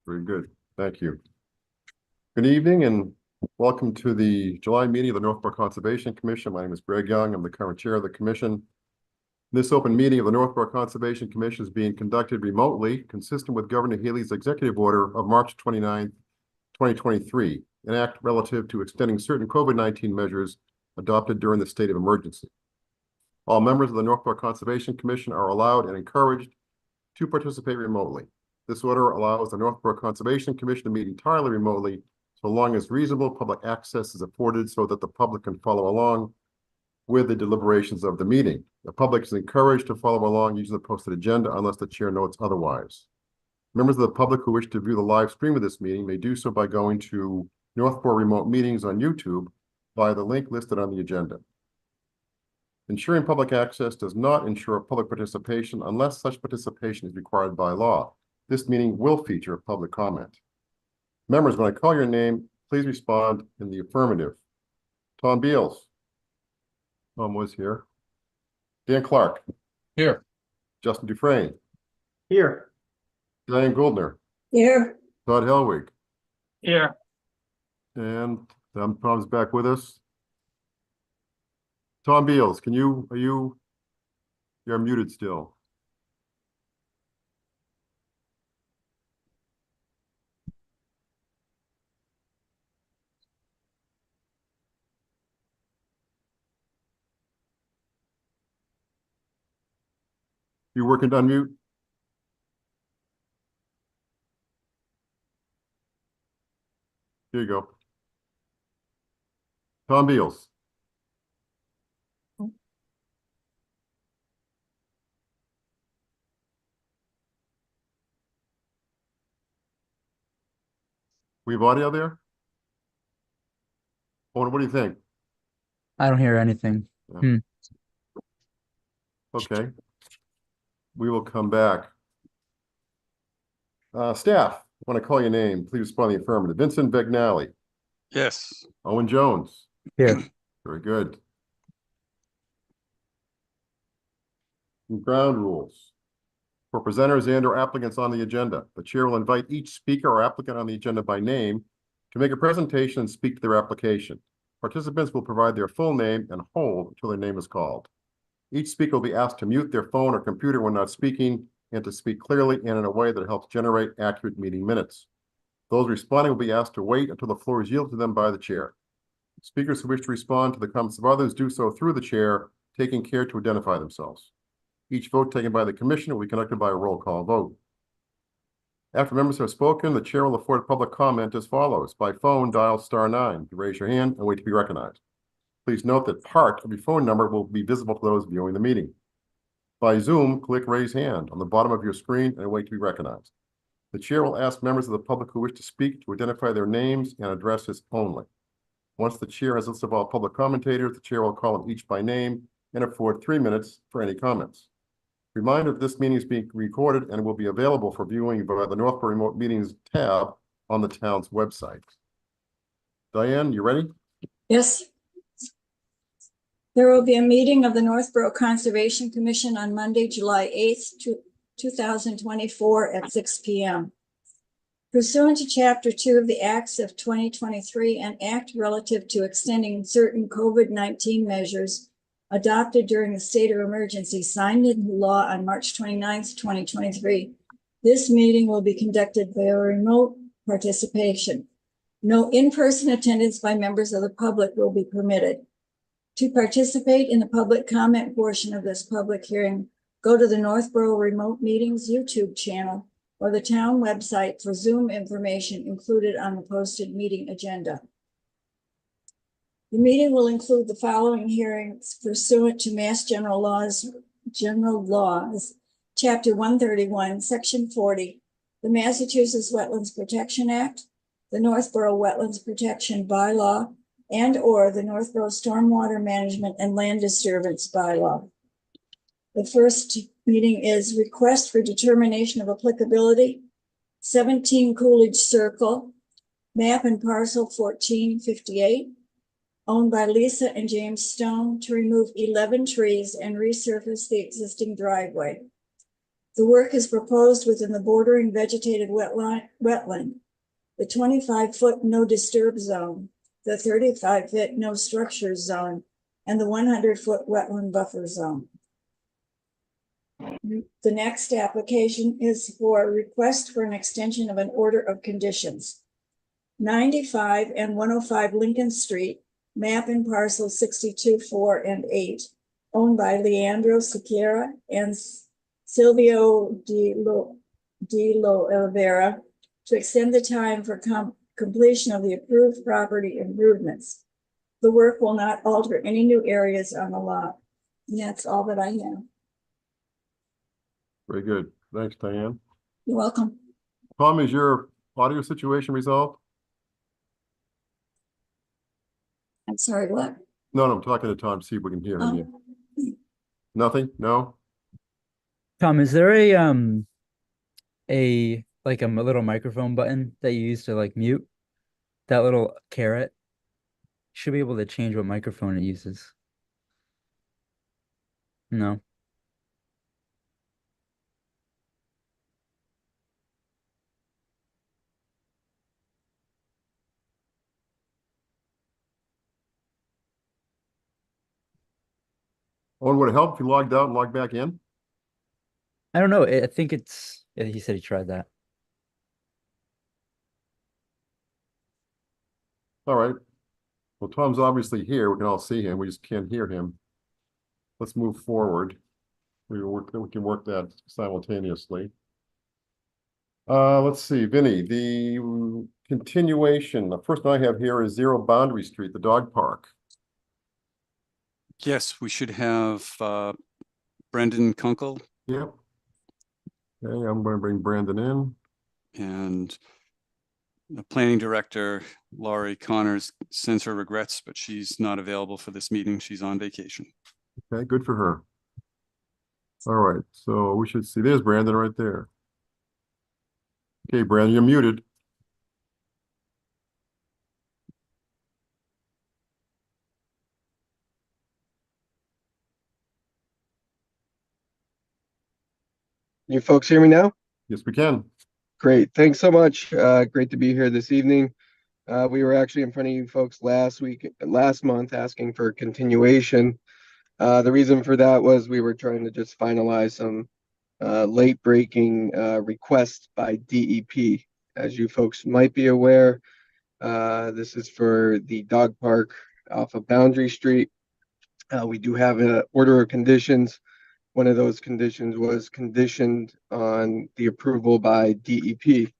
Very good. Thank you. Good evening and welcome to the July meeting of the Northborough Conservation Commission. My name is Greg Young. I'm the current chair of the commission. This open meeting of the Northborough Conservation Commission is being conducted remotely, consistent with Governor Healy's executive order of March 29, 2023, an act relative to extending certain COVID-19 measures adopted during the state of emergency. All members of the Northborough Conservation Commission are allowed and encouraged to participate remotely. This order allows the Northborough Conservation Commission to meet entirely remotely so long as reasonable public access is afforded so that the public can follow along with the deliberations of the meeting. The public is encouraged to follow along using the posted agenda unless the chair notes otherwise. Members of the public who wish to view the live stream of this meeting may do so by going to Northborough Remote Meetings on YouTube via the link listed on the agenda. Ensuring public access does not ensure public participation unless such participation is required by law. This meeting will feature public comment. Members, when I call your name, please respond in the affirmative. Tom Beals. Tom was here. Dan Clark. Here. Justin Dufresne. Here. Diane Goldner. Here. Todd Helwig. Here. And Tom's back with us. Tom Beals, you're muted still. You working to unmute? Here you go. Tom Beals. We have audio there? What do you think? I don't hear anything. Okay. We will come back. Staff, when I call your name, please respond in the affirmative. Vincent Vignali. Yes. Owen Jones. Here. Very good. Ground rules. For presenters and or applicants on the agenda, the chair will invite each speaker or applicant on the agenda by name to make a presentation and speak to their application. Participants will provide their full name and hold until their name is called. Each speaker will be asked to mute their phone or computer when not speaking and to speak clearly and in a way that helps generate accurate meeting minutes. Those responding will be asked to wait until the floor is yielded to them by the chair. Speakers who wish to respond to the comments of others do so through the chair, taking care to identify themselves. Each vote taken by the commission will be conducted by a roll call vote. After members have spoken, the chair will afford public comment as follows. By phone, dial *9 to raise your hand and wait to be recognized. Please note that part of your phone number will be visible to those viewing the meeting. By Zoom, click raise hand on the bottom of your screen and wait to be recognized. The chair will ask members of the public who wish to speak to identify their names and addresses only. Once the chair has a list of all public commentators, the chair will call them each by name and afford 3 minutes for any comments. Reminder that this meeting is being recorded and will be available for viewing via the Northborough Remote Meetings tab on the town's website. Diane, you ready? Yes. There will be a meeting of the Northborough Conservation Commission on Monday, July 8th, 2024 at 6 p.m. Pursuant to Chapter 2 of the Acts of 2023, an act relative to extending certain COVID-19 measures adopted during the state of emergency signed into law on March 29th, 2023. This meeting will be conducted via remote participation. No in-person attendance by members of the public will be permitted. To participate in the public comment portion of this public hearing, go to the Northborough Remote Meetings YouTube channel or the town website for Zoom information included on the posted meeting agenda. The meeting will include the following hearings pursuant to Mass General Laws, Chapter 131, Section 40, the Massachusetts Wetlands Protection Act, the Northborough Wetlands Protection Bylaw, and or the Northborough Stormwater Management and Land Disturbance Bylaw. The first meeting is request for determination of applicability, 17 Coolidge Circle, map and parcel 1458, owned by Lisa and James Stone, to remove 11 trees and resurface the existing driveway. The work is proposed within the bordering vegetated wetland, the 25-foot no disturb zone, the 35-foot no structures zone, and the 100-foot wetland buffer zone. The next application is for a request for an extension of an order of conditions. 95 and 105 Lincoln Street, map and parcel 62, 4, and 8, owned by Leandro Siqueira and Silvio de Oliveira, to extend the time for completion of the approved property improvements. The work will not alter any new areas on the lot. And that's all that I have. Very good. Thanks, Diane. You're welcome. Tom, is your audio situation resolved? I'm sorry, what? No, I'm talking to Tom, see if we can hear him. Oh, Nothing? No? Tom, is there a like a little microphone button that you use to like mute? That little caret? Should be able to change what microphone it uses. No. Owen, would it help if you logged out and logged back in? I don't know. I think it's, yeah, he said he tried that. All right. Well, Tom's obviously here. We can all see him. We just can't hear him. Let's move forward. We can work that simultaneously. Let's see, Vinny, the continuation. The first one I have here is 0 Boundary Street, the dog park. Yes, we should have Brendan Kunkel Yep. Okay, I'm going to bring Brandon in. and the planning director, Laurie Connors, sends her regrets, but she's not available for this meeting. She's on vacation. Okay, good for her. All right, so we should see, there's Brandon right there. Okay, Brandon, you're muted. You folks hear me now? Yes, we can. Great. Thanks so much. Great to be here this evening. We were actually in front of you folks last month asking for continuation. The reason for that was we were trying to just finalize some late breaking requests by DEP. As you folks might be aware, this is for the dog park off of Boundary Street. We do have an order of conditions. One of those conditions was conditioned on the approval by DEP.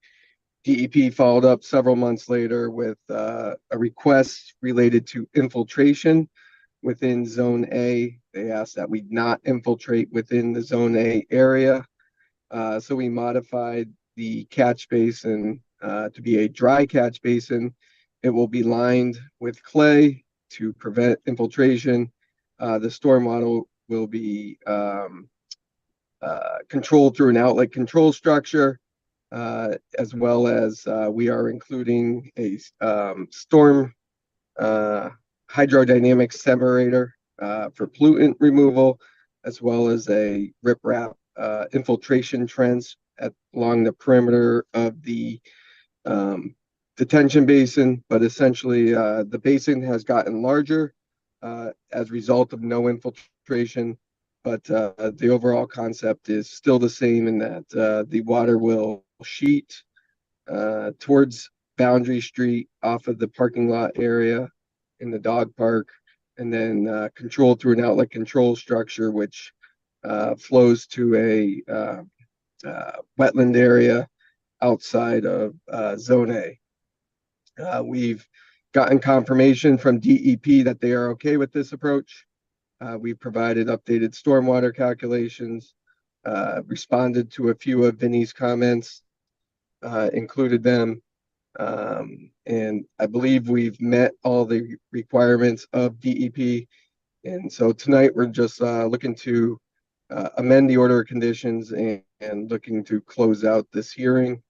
DEP followed up several months later with a request related to infiltration within Zone A. They asked that we not infiltrate within the Zone A area. So we modified the catch basin to be a dry catch basin. It will be lined with clay to prevent infiltration. The stormwater will be controlled through an outlet control structure, as well as we are including a storm hydrodynamic separator for pollutant removal, as well as a riprap infiltration trench along the perimeter of the detention basin. But essentially, the basin has gotten larger as a result of no infiltration, but the overall concept is still the same in that the water will sheet towards Boundary Street off of the parking lot area in the dog park, and then controlled through an outlet control structure, which flows to a wetland area outside of Zone A. We've gotten confirmation from DEP that they are okay with this approach. We provided updated stormwater calculations, responded to a few of Vinny's comments, included them, and I believe we've met all the requirements of DEP. And so tonight we're just looking to amend the order of conditions and looking to close out this hearing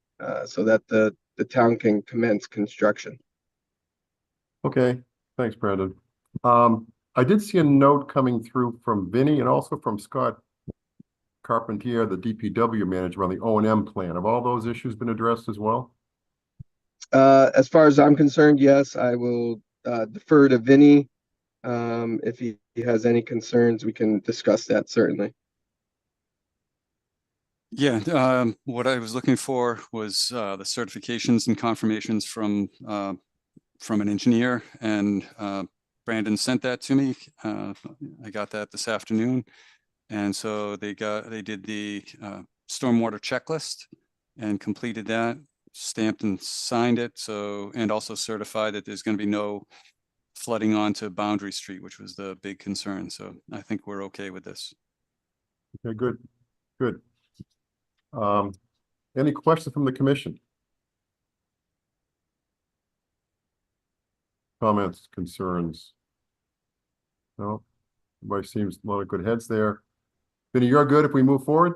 so that the town can commence construction. Okay, thanks, Brandon. I did see a note coming through from Vinny and also from Scott Carpentier, the DPW manager, on the O&M plan. Have all those issues been addressed as well? As far as I'm concerned, yes, I will defer to Vinny. If he has any concerns, we can discuss that certainly. Yeah, what I was looking for was the certifications and confirmations from an engineer, and Brandon sent that to me. I got that this afternoon. And so they did the stormwater checklist and completed that, stamped and signed it. So, and also certified that there's going to be no flooding onto Boundary Street, which was the big concern. So I think we're okay with this. Okay, good, good. Any questions from the commission? Comments, concerns? No, everybody seems a lot of good heads there. Vinny, you're good if we move forward?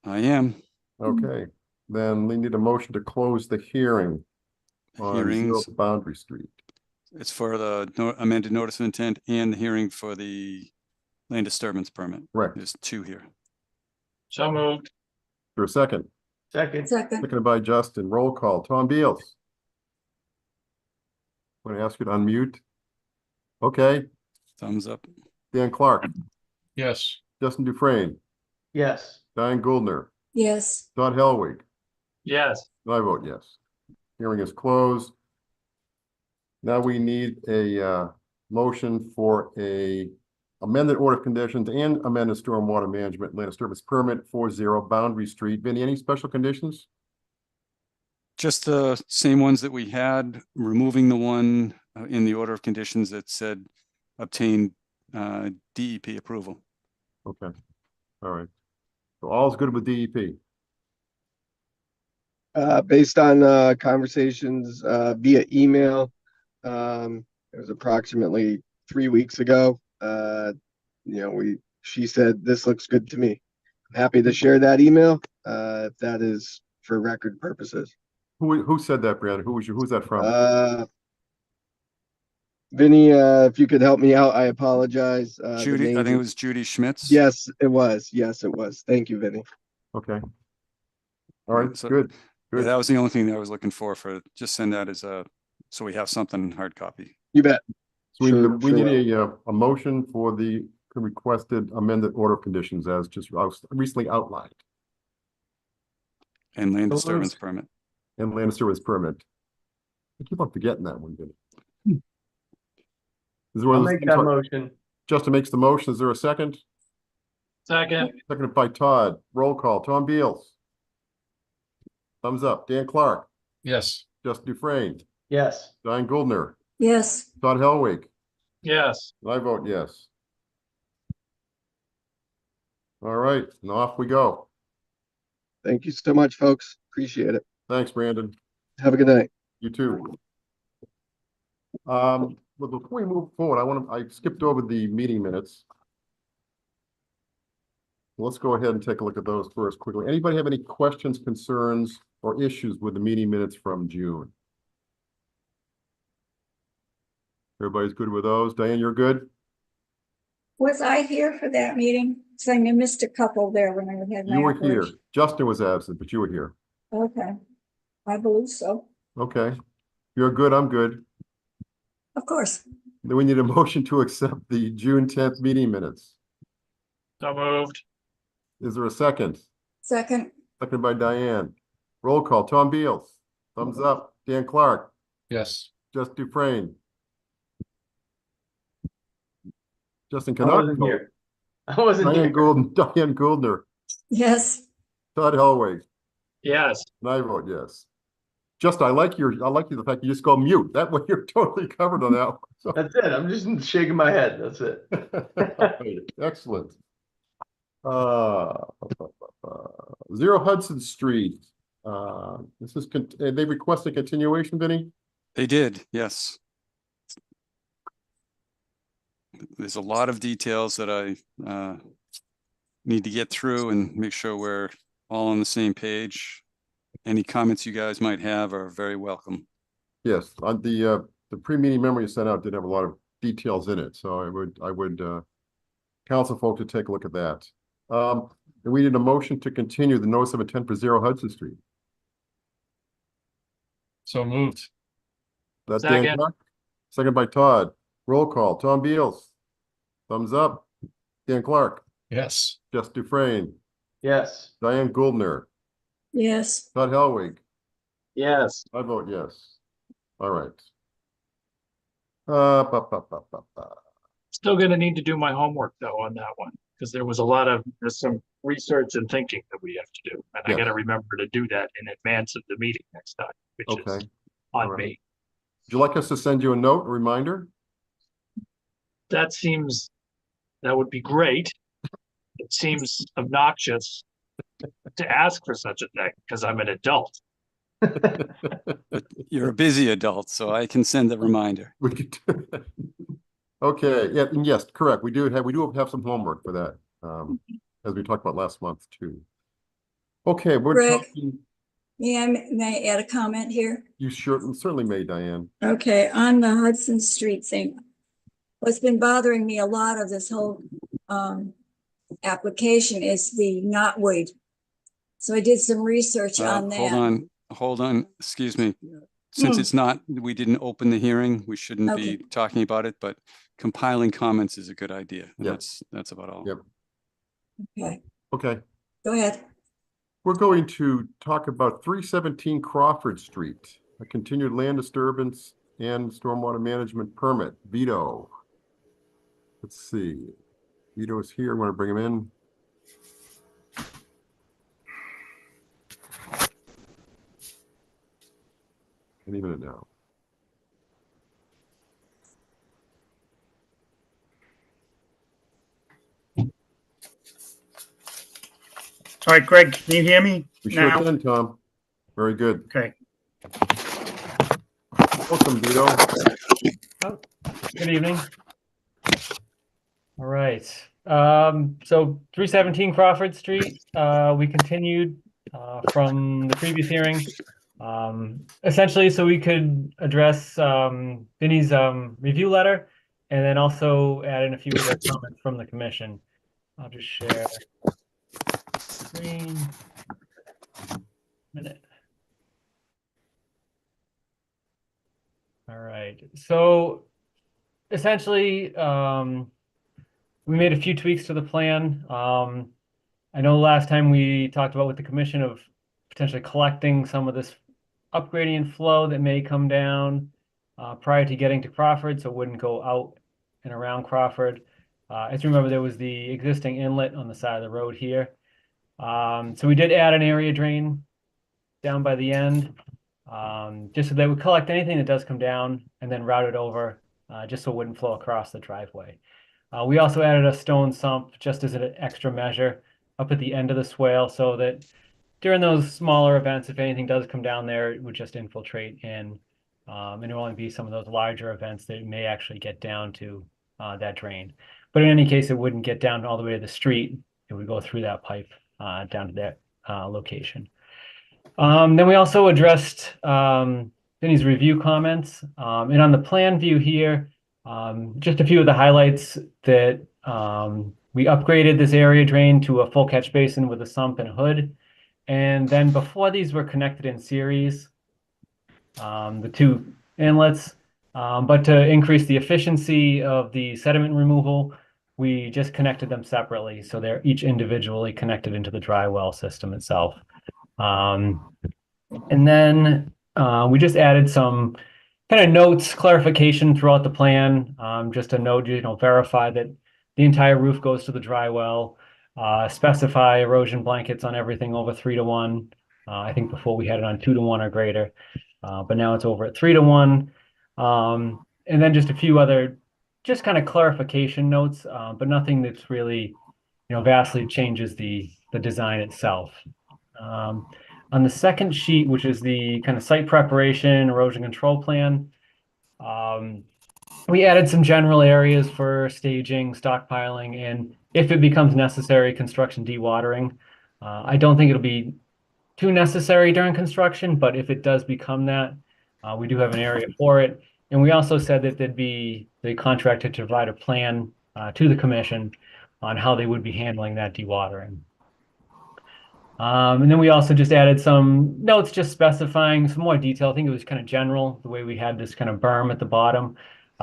I am. Okay, then we need a motion to close the hearing on Hearings. 0 Boundary Street. It's for the amended notice of intent and the hearing for the land disturbance permit. Right. There's 2 here. So moved. For a second, Second. Second, seconded by Justin. Roll call. Tom Beals. I'm going to ask you to unmute. Okay, Thumbs up. Dan Clark, Yes. Justin Dufresne, Yes. Diane Goldner, yes. Todd Helwig. Yes. I vote yes. Hearing is closed. Now we need a motion for a amended order of conditions and amended stormwater management land disturbance permit for 0 Boundary Street. Vinny, any special conditions? Just the same ones that we had, removing the one in the order of conditions that said obtain DEP approval. Okay, all right. So all's good with DEP. Based on conversations via email, it was approximately 3 weeks ago. She said, "This looks good to me." I'm happy to share that email if that is for record purposes. Who said that, Brandon? Who's that from? Vinny, if you could help me out, I apologize. The Judy, I names- think it was Judy Schmitz. Yes, it was. Yes, it was. Thank you, Vinny. Okay. All right, So- good. Yeah, Good. that was the only thing that I was looking for just send that as so we have something in hard copy. You bet. So we need, Sure, we sure need a motion for the requested amended order of conditions as just recently outlined, And land So disturbance moved. permit. and land service permit. I keep on forgetting that one, Vinny. Is there one I'll of those make things that like- motion. Justin makes the motion. Is there a second? Second. Seconded by Todd. Roll call. Tom Beals. Thumbs up. Dan Clark, Yes. Justin Dufresne, Yes. Diane Goldner, Yes, Todd Helwig. Yes. And I vote yes. All right, and off we go. Thank you so much, folks. Appreciate it. Thanks, Brandon. Have a good night. You too. But before we move forward, I skipped over the meeting minutes. Let's go ahead and take a look at those first quickly. Anybody have any questions, concerns, or issues with the meeting minutes from June? Everybody's good with those? Diane, you're good? was I here for that meeting? So I missed a couple there when I had my You were here. operation. Justin was absent, but you were here. Okay, I believe so, Okay. You're good, I'm good. of course. Then we need a motion to accept the June 10th meeting minutes. So moved. Is there a second? Second, Seconded by Diane. Roll call. Tom Beals. Thumbs up. Dan Clark. Yes. Justin Dufresne. Justin I wasn't Canut. here. I wasn't here. Diane Goldner. yes, Todd Helwig. Yes. And I vote yes. Justin, I like the fact you just go mute. That way you're totally covered on that one. That's it. I'm just shaking my head. That's it. Excellent. 0 Hudson Street. They requested continuation, Vinny? They did, yes. There's a lot of details that I need to get through and make sure we're all on the same page. Any comments you guys might have are very welcome. Yes, on the pre-meeting memo you sent out did have a lot of details in it, so I would counsel folks to take a look at that. And we need a motion to continue the notice of intent for 0 Hudson Street. So moved. That Dan Second. Clark? Second by Todd. Roll call. Tom Beals. Thumbs up. Dan Clark. Yes. Jess Dufresne. Yes. Diane Goldner. Yes, Todd Helwig. Yes. I vote yes. All right. Still gonna need to do my homework though on that one, because there's some research and thinking that we have to do. And I Yes. gotta remember to do that in advance of the meeting next time, which is Okay. All on right. me. Would you like us to send you a note, a reminder? That would be great. It seems obnoxious to ask for such a thing, because I'm an adult. But you're a busy adult, so I can send a reminder. We could. Okay, yeah, and yes, correct. We do have some homework for that, as we talked about last month too. Okay, we're Greg? talking, may I add a comment here? you certainly may, Diane. Okay, on the Hudson Street thing. What's been bothering me a lot of this whole application is the knotweed. So I did some research on that. Hold on, excuse me. Since it's not, we didn't open the hearing, we shouldn't be talking about it, but compiling comments is a good idea. And Yep. that's about all. Yep. Okay, Okay, go ahead. we're going to talk about 317 Crawford Street, a continued land disturbance and stormwater management permit, Vito. Let's see, Vito is here. I'm going to bring him in. Any minute now. All right, Greg, can you hear me We sure now? can, Tom. Very good. Okay. Welcome, Vito. Good evening. All right. So 317 Crawford Street, we continued from the previous hearing. Essentially, so we could address Vinnie's review letter and then also add in a few other comments from the commission. I'll just share screen. Minute. All right. So essentially, we made a few tweaks to the plan. I know last time we talked about with the commission of potentially collecting some of this upgradient flow that may come down prior to getting to Crawford, so it wouldn't go out and around Crawford. As you remember, there was the existing inlet on the side of the road here. So we did add an area drain down by the end, just so that we collect anything that does come down and then route it over, just so it wouldn't flow across the driveway. We also added a stone sump just as an extra measure up at the end of the swale, so that during those smaller events, if anything does come down there, it would just infiltrate in, and it will only be some of those larger events that may actually get down to that drain. But in any case, it wouldn't get down all the way to the street. It would go through that pipe down to that location. Then we also addressed Vinnie's review comments. And on the plan view here, just a few of the highlights that we upgraded this area drain to a full catch basin with a sump and a hood. And then before these were connected in series, the two inlets, but to increase the efficiency of the sediment removal, we just connected them separately. So they're each individually connected into the dry well system itself. And then we just added some kind of notes, clarification throughout the plan, just to note, verify that the entire roof goes to the dry well, specify erosion blankets on everything over 3:1. I think before we had it on 2:1 or greater, but now it's over at 3:1. And then just a few other, just kind of clarification notes, but nothing that's really, vastly changes the design itself. On the second sheet, which is the kind of site preparation, erosion control plan, we added some general areas for staging, stockpiling, and if it becomes necessary, construction dewatering. I don't think it'll be too necessary during construction, but if it does become that, we do have an area for it. And we also said that there'd be the contractor to provide a plan to the commission on how they would be handling that dewatering. And then we also just added some notes, just specifying some more detail. I think it was kind of general, the way we had this kind of berm at the bottom.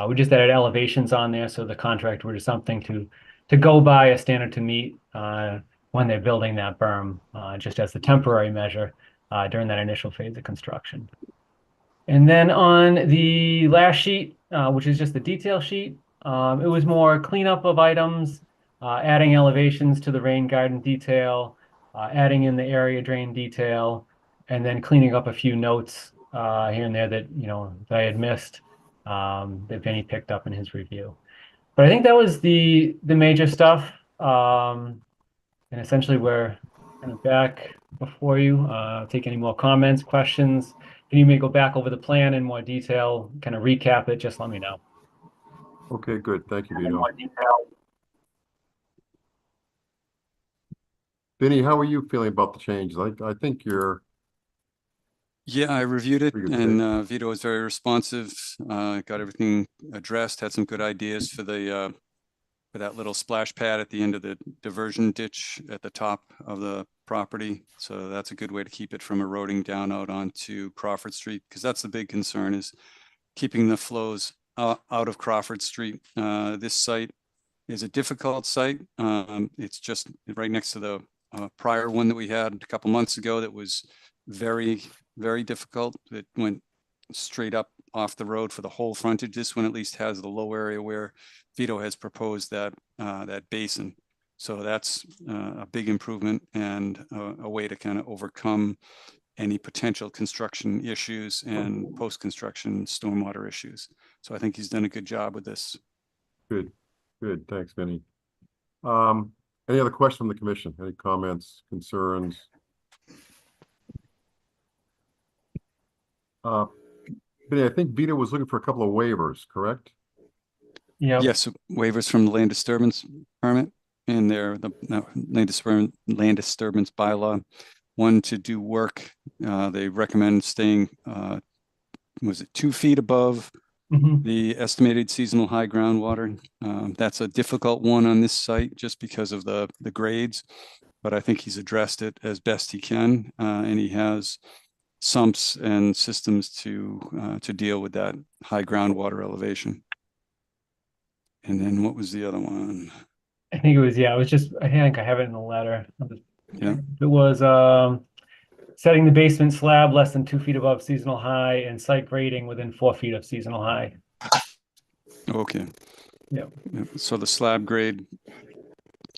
We just added elevations on there, so the contractor would have something to go by, a standard to meet when they're building that berm, just as the temporary measure during that initial phase of construction. And then on the last sheet, which is just the detail sheet, it was more cleanup of items, adding elevations to the rain garden detail, adding in the area drain detail, and then cleaning up a few notes here and there that that I had missed, that Vinny picked up in his review. But I think that was the major stuff. And essentially we're kind of back before you. Take any more comments, questions. If you may go back over the plan in more detail, kind of recap it, just let me know. Okay, good. Thank you, Vito. Vinny, how are you feeling about the changes? I think you're, Yeah, I reviewed it Pretty good and Vito was very responsive, got everything addressed, had some good ideas for the for that little splash pad at the end of the diversion ditch at the top of the property. So that's a good way to keep it from eroding down out onto Crawford Street, because that's the big concern, is keeping the flows out of Crawford Street. This site is a difficult site. It's just right next to the prior one that we had a couple months ago that was very, very difficult. It went straight up off the road for the whole frontage. This one at least has the low area where Vito has proposed that that basin. So that's a big improvement and a way to kind of overcome any potential construction issues and post-construction stormwater issues. So I think he's done a good job with this. good. Good. Thanks, Vinny. Any other questions from the commission? Any comments, concerns? Vinny, I think Vito was looking for a couple of waivers, correct? Yeah. Yes, waivers from the land disturbance permit and the land disturbance bylaw. One, to do work, they recommend staying, was it 2 feet above the estimated seasonal high groundwater? That's a difficult one on this site just because of the grades, but I think he's addressed it as best he can, and he has sumps and systems to deal with that high groundwater elevation. And then what was the other one? I think it was, yeah, it was just, I think I have it in the letter. Yeah. It was setting the basement slab less than 2 feet above seasonal high and site grading within 4 feet of seasonal high. Okay. Yeah. So the slab grade,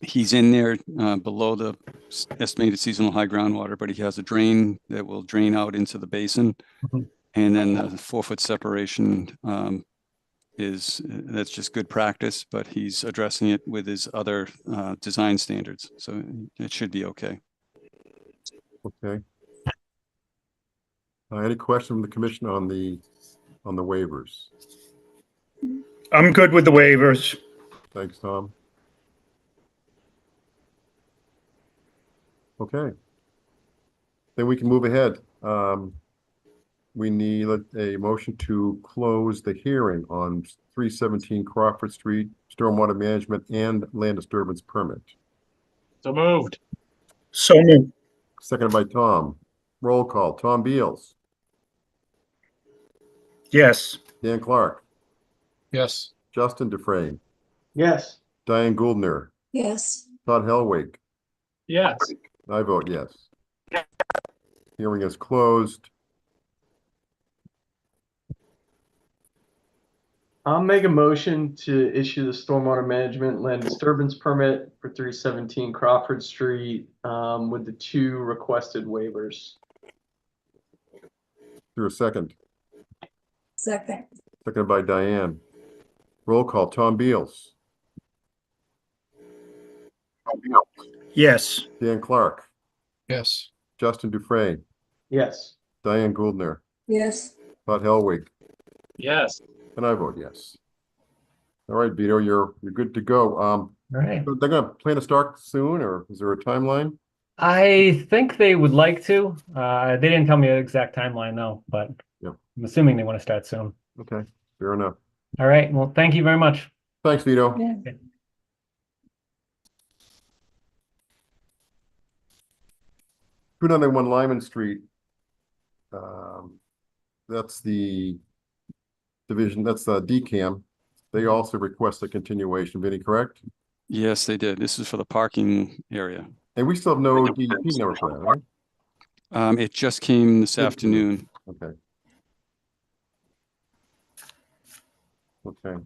he's in there below the estimated seasonal high groundwater, but he has a drain that will drain out into the basin. Mhm. And then the 4-foot separation that's just good practice, but he's addressing it with his other design standards. So it should be okay. Okay. Any question from the commission on the waivers? I'm good with the waivers. Thanks, Tom. Okay. Then we can move ahead. We need a motion to close the hearing on 317 Crawford Street, stormwater management and land disturbance permit. So moved. So moved. Seconded by Tom. Roll call. Tom Beals, Yes. Dan Clark, Yes. Justin Dufresne, Yes. Diane Gouldner, Yes. Todd Helwig. Yes. I vote yes. Hearing is closed. I'll make a motion to issue the stormwater management land disturbance permit for 317 Crawford Street with the 2 requested waivers. Through a second. Second. Seconded by Diane. Roll call. Tom Beals, Yes. Dan Clark, Yes. Justin Dufresne, Yes. Diane Gouldner, Yes. Todd Helwig, Yes. and I vote yes. All right, Vito, you're good to go. All right. So they're gonna plan to start soon, or is there a timeline? I think they would like to. They didn't tell me an exact timeline though, but Yep. I'm assuming they want to start soon. Okay, fair enough. All right. Well, thank you very much. Thanks, Vito. Yeah. 291 Lyman Street. That's the division, that's DCAM. They also request a continuation, Vinny, correct? Yes, they did. This is for the parking area. And we still have no DEP number for that, right? It just came this Good. afternoon. Okay. Okay.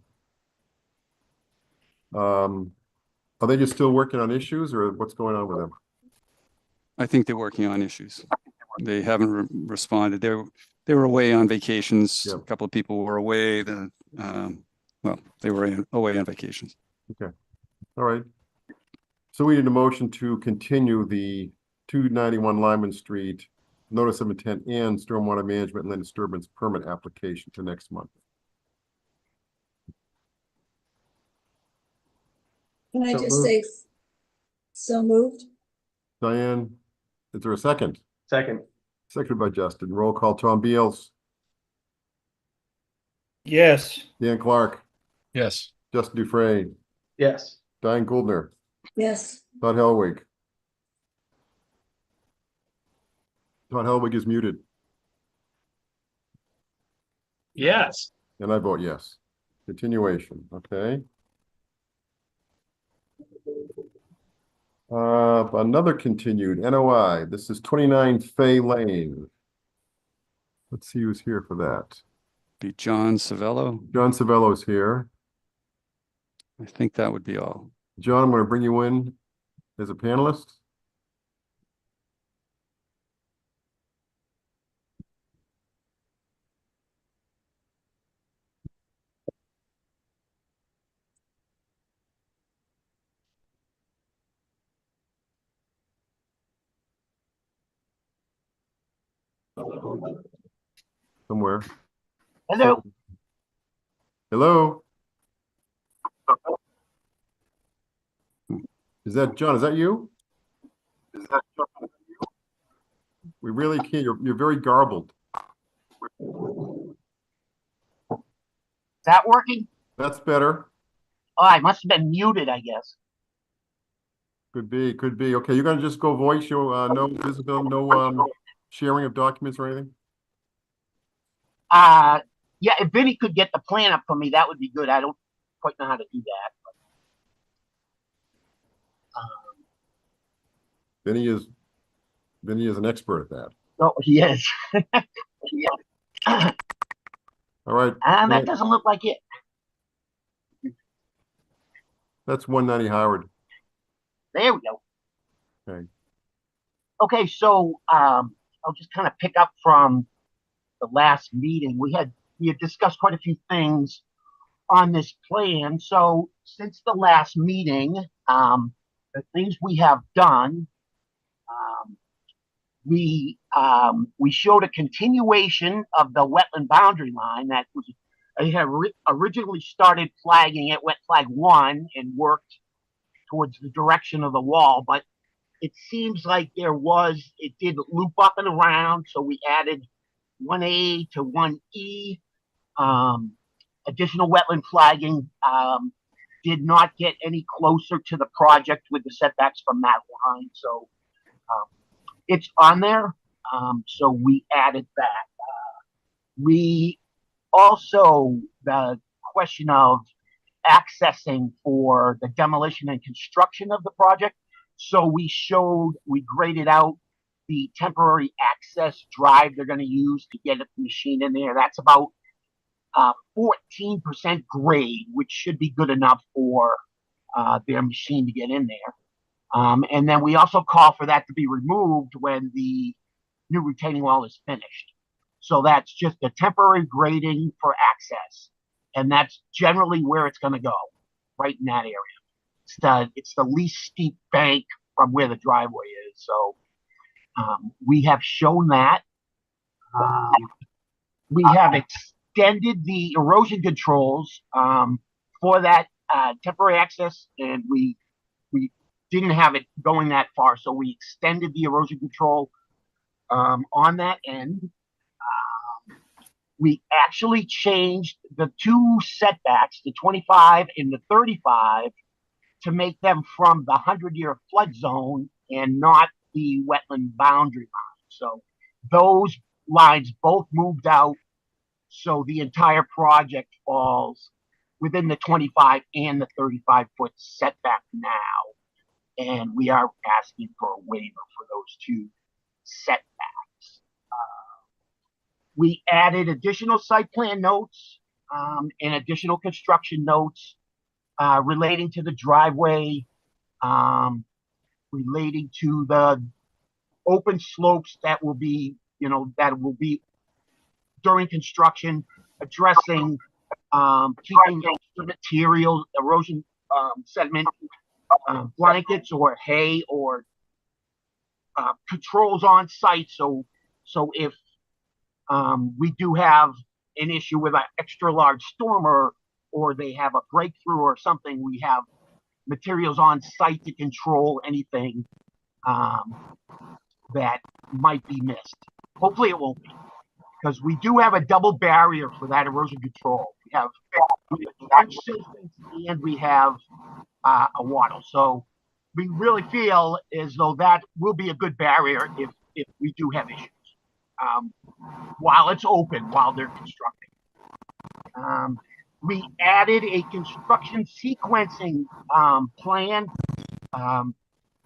Are they just still working on issues or what's going on with them? I think they're working on issues. They haven't responded. They were away on vacations. Yep. A couple of people were away. They were away on vacations. All right. So we need a motion to continue the 291 Lyman Street notice of intent and stormwater management and land disturbance permit application to next month. Can I So just moved. say, so moved? Diane, is there a second? Second. Seconded by Justin. Roll call. Tom Beals, Yes. Dan Clark, Yes. Justin Dufresne, Yes. Diane Goldner, Yes. Todd Helwig. Todd Helwig is muted, Yes. and I vote yes. Continuation, okay. Another continued NOI. This is 29 Fay Lane. Let's see who's here for that. Be John Savello. John Savello's here. I think that would be all. John, I'm going to bring you in as a panelist. Somewhere. Hello. Hello. Is that John? Is that you? We really can't. You're very garbled. Is that working? That's better. Oh, I must have been muted, I guess. Could be. Could be. Okay, you're gonna just go voice. You no visibility, no sharing of documents or anything. Yeah, if Vinny could get the plan up for me, that would be good. I don't quite know how to do that. Vinny is an expert at that. Oh, he is. Yeah. All right. And that doesn't look like it. That's 190 Howard. There we go. Okay. Okay, so I'll just kind of pick up from the last meeting. We had discussed quite a few things on this plan. So since the last meeting, the things we have done, we showed a continuation of the wetland boundary line that was, I had originally started flagging it wet flag 1 and worked towards the direction of the wall, but it seems like it did loop up and around, so we added 1A to 1E. Additional wetland flagging did not get any closer to the project with the setbacks from that line, so it's on there. So we added that. We also, the question of accessing for the demolition and construction of the project. So we graded out the temporary access drive they're going to use to get the machine in there. That's about 14% grade, which should be good enough for their machine to get in there. And then we also call for that to be removed when the new retaining wall is finished. So that's just a temporary grading for access. And that's generally where it's going to go, right in that area. It's the least steep bank from where the driveway is. So we have shown that. We have extended the erosion controls for that temporary access, and we didn't have it going that far, so we extended the erosion control on that end. We actually changed the two setbacks, the 25 and the 35, to make them from the 100-year flood zone and not the wetland boundary line. So those lines both moved out. So the entire project falls within the 25 and the 35-foot setback now. And we are asking for a waiver for those two setbacks. We added additional site plan notes and additional construction notes relating to the driveway, relating to the open slopes that will be, during construction, addressing keeping materials, erosion, sediment blankets or hay or controls on site. So if we do have an issue with an extra large storm or they have a breakthrough or something, we have materials on site to control anything that might be missed. Hopefully it won't be, because we do have a double barrier for that erosion control. We have trench systems and we have a wattle. So we really feel as though that will be a good barrier if we do have issues while it's open, while they're constructing. We added a construction sequencing plan.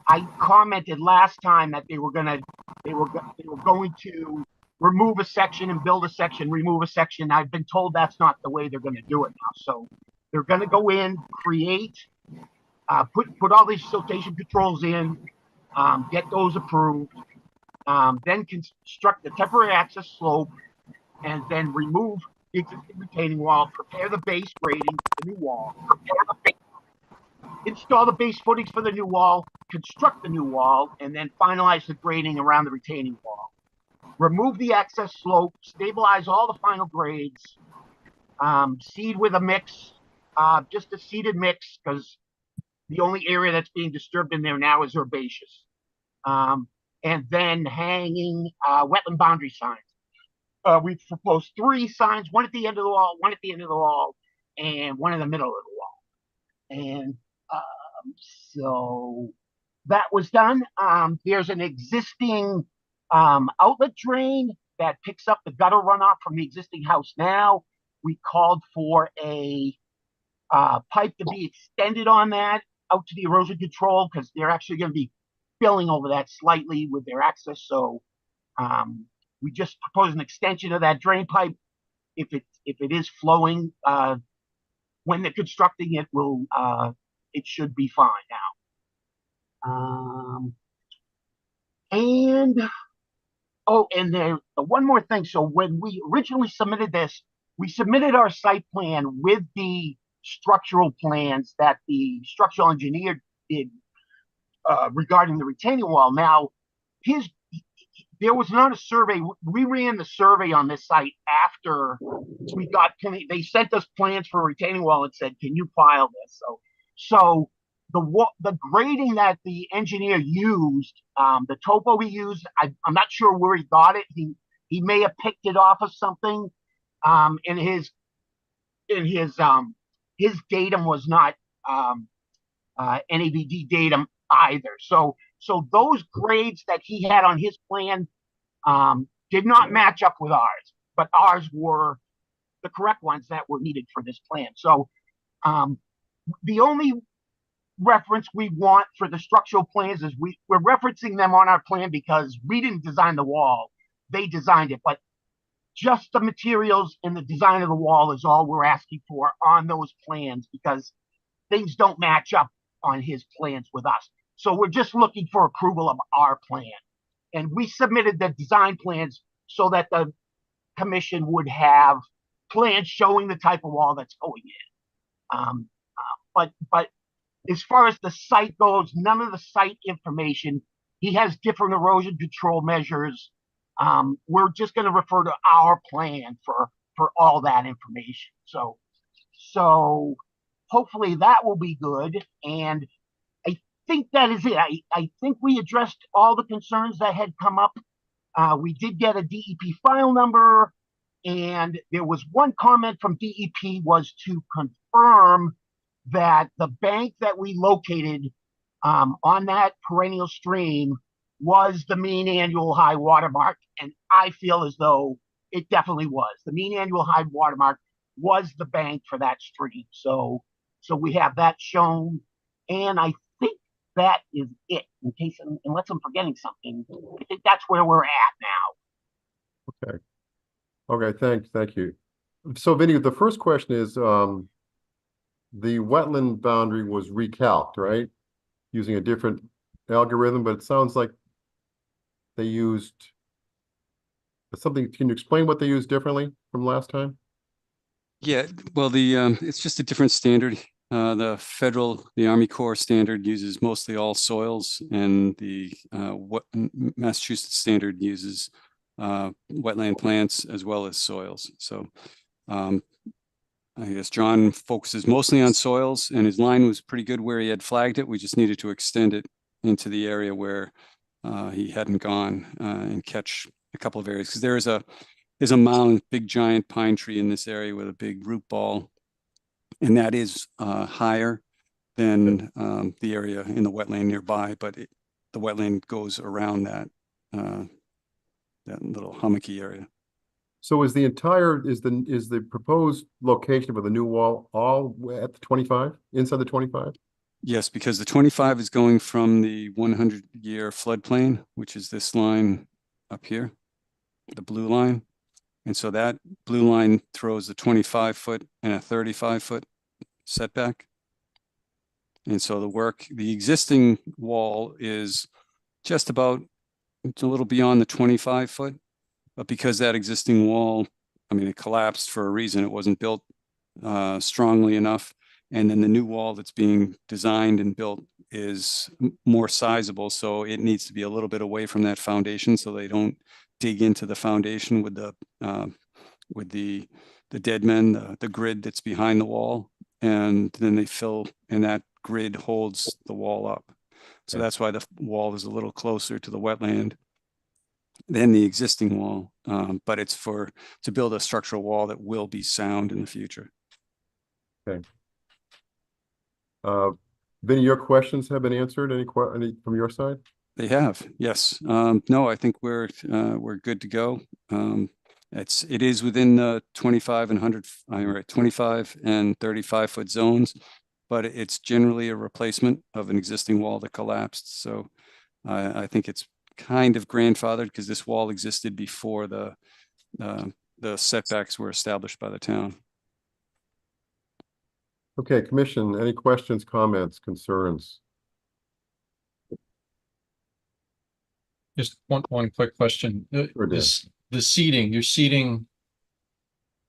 I commented last time that they were going to remove a section and build a section, remove a section. I've been told that's not the way they're going to do it now. So they're going to go in, create, put all these siltation controls in, get those approved, then construct the temporary access slope, and then remove the existing retaining wall, prepare the base grading for the new wall, install the base footings for the new wall, construct the new wall, and then finalize the grading around the retaining wall. Remove the access slope, stabilize all the final grades, seed with a mix, just a seeded mix, because the only area that's being disturbed in there now is herbaceous. And then hanging wetland boundary signs. We've proposed 3 signs, one at the end of the wall, one at the end of the wall, and one in the middle of the wall. And so that was done. There's an existing outlet drain that picks up the gutter runoff from the existing house now. We called for a pipe to be extended on that out to the erosion control, because they're actually going to be filling over that slightly with their access. So we just proposed an extension of that drain pipe. If it is flowing when they're constructing it, it should be fine now. And there one more thing. So when we originally submitted this, we submitted our site plan with the structural plans that the structural engineer did regarding the retaining wall. Now, there was not a survey. We ran the survey on this site after we got. They sent us plans for a retaining wall and said, "Can you file this?" So the grading that the engineer used, the topo he used, I'm not sure where he got it. He may have picked it off of something. In his datum was not NAVD datum either. So those grades that he had on his plan did not match up with ours, but ours were the correct ones that were needed for this plan. So the only reference we want for the structural plans is we're referencing them on our plan because we didn't design the wall. They designed it, but just the materials and the design of the wall is all we're asking for on those plans, because things don't match up on his plans with us. So we're just looking for approval of our plan. And we submitted the design plans so that the commission would have plans showing the type of wall that's going in. But as far as the site goes, none of the site information. He has different erosion control measures. We're just going to refer to our plan for all that information. So hopefully that will be good. And I think that is it. I think we addressed all the concerns that had come up. We did get a DEP file number, and there was one comment from DEP was to confirm that the bank that we located on that perennial stream was the mean annual high water mark, and I feel as though it definitely was. The mean annual high water mark was the bank for that stream. So we have that shown, and I think that is it. In case, unless I'm forgetting something, I think that's where we're at now. Okay, thank you. So Vinny, the first question is, the wetland boundary was recalced, right? Using a different algorithm, but it sounds like they used something. Can you explain what they used differently from last time? Yeah, well, it's just a different standard. The Army Corps standard uses mostly all soils, and the Massachusetts standard uses wetland plants as well as soils. So I guess John focuses mostly on soils, and his line was pretty good where he had flagged it. We just needed to extend it into the area where he hadn't gone and catch a couple of areas, because there's a mound, big giant pine tree in this area with a big root ball, and that is higher than the area in the wetland nearby, but the wetland goes around that little hummocky area. So is the proposed location of the new wall all at the 25, inside the 25? Yes, because the 25 is going from the 100-year floodplain, which is this line up here, the blue line. And so that blue line throws a 25-foot and a 35-foot setback. And so the existing wall is just about, it's a little beyond the 25-foot, but because that existing wall, I mean, it collapsed for a reason. It wasn't built strongly enough. And then the new wall that's being designed and built is more sizable. So it needs to be a little bit away from that foundation, so they don't dig into the foundation with the dead men, the grid that's behind the wall. And then they fill, and that grid holds the wall up. So that's why the wall is a little closer to the wetland than the existing wall. But it's to build a structural wall that will be sound in the future. Okay. Vinny, your questions have been answered. Any from your side? They have, yes. No, I think we're good to go. It is within the 25 and 100, 25 and 35-foot zones, but it's generally a replacement of an existing wall that collapsed. So I think it's kind of grandfathered, because this wall existed before the setbacks were established by the town. Okay, Commission, any questions, comments, concerns? Just one quick question. Sure, Dan. The seating, you're seating,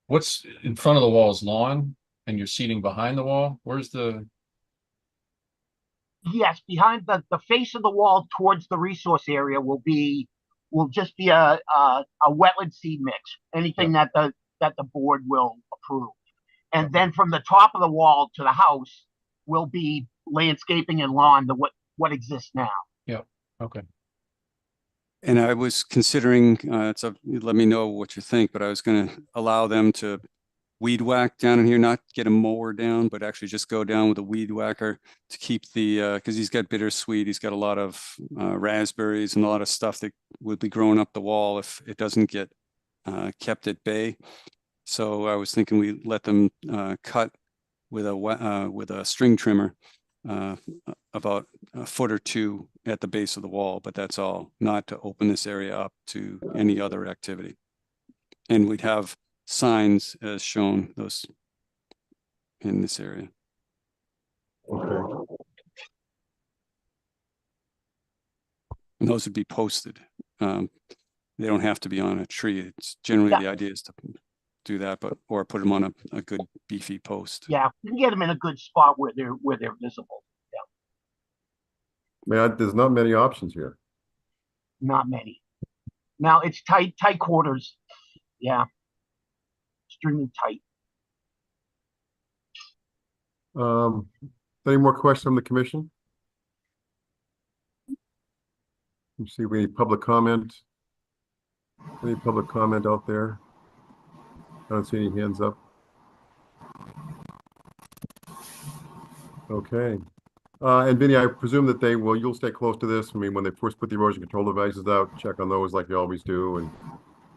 what's in front of the wall is lawn, and you're seating behind the wall? Where's the? Yes, behind the face of the wall towards the resource area will just be a wetland seed mix, anything that the board will approve. And then from the top of the wall to the house will be landscaping and lawn, what exists now. Yeah, okay. And I was considering, let me know what you think, but I was going to allow them to weed whack down in here, not get a mower down, but actually just go down with a weed whacker to keep because he's got bittersweet, he's got a lot of raspberries and a lot of stuff that would be growing up the wall if it doesn't get kept at bay. So I was thinking we let them cut with a string trimmer about a foot or two at the base of the wall, but that's all, not to open this area up to any other activity. And we'd have signs as shown those in this area. Okay. And those would be posted. They don't have to be on a tree. It's generally the idea is to do that, or put them on a good beefy post. Yeah, you can get them in a good spot where they're visible. Yeah. Man, there's not many options here. Not many. Now it's tight quarters. Yeah. Extremely tight. Any more questions from the commission? Let's see if we need public comment. Any public comment out there? I don't see any hands up. Okay. And Vinny, I presume that you'll stay close to this. I mean, when they first put the erosion control devices out, check on those like you always do. And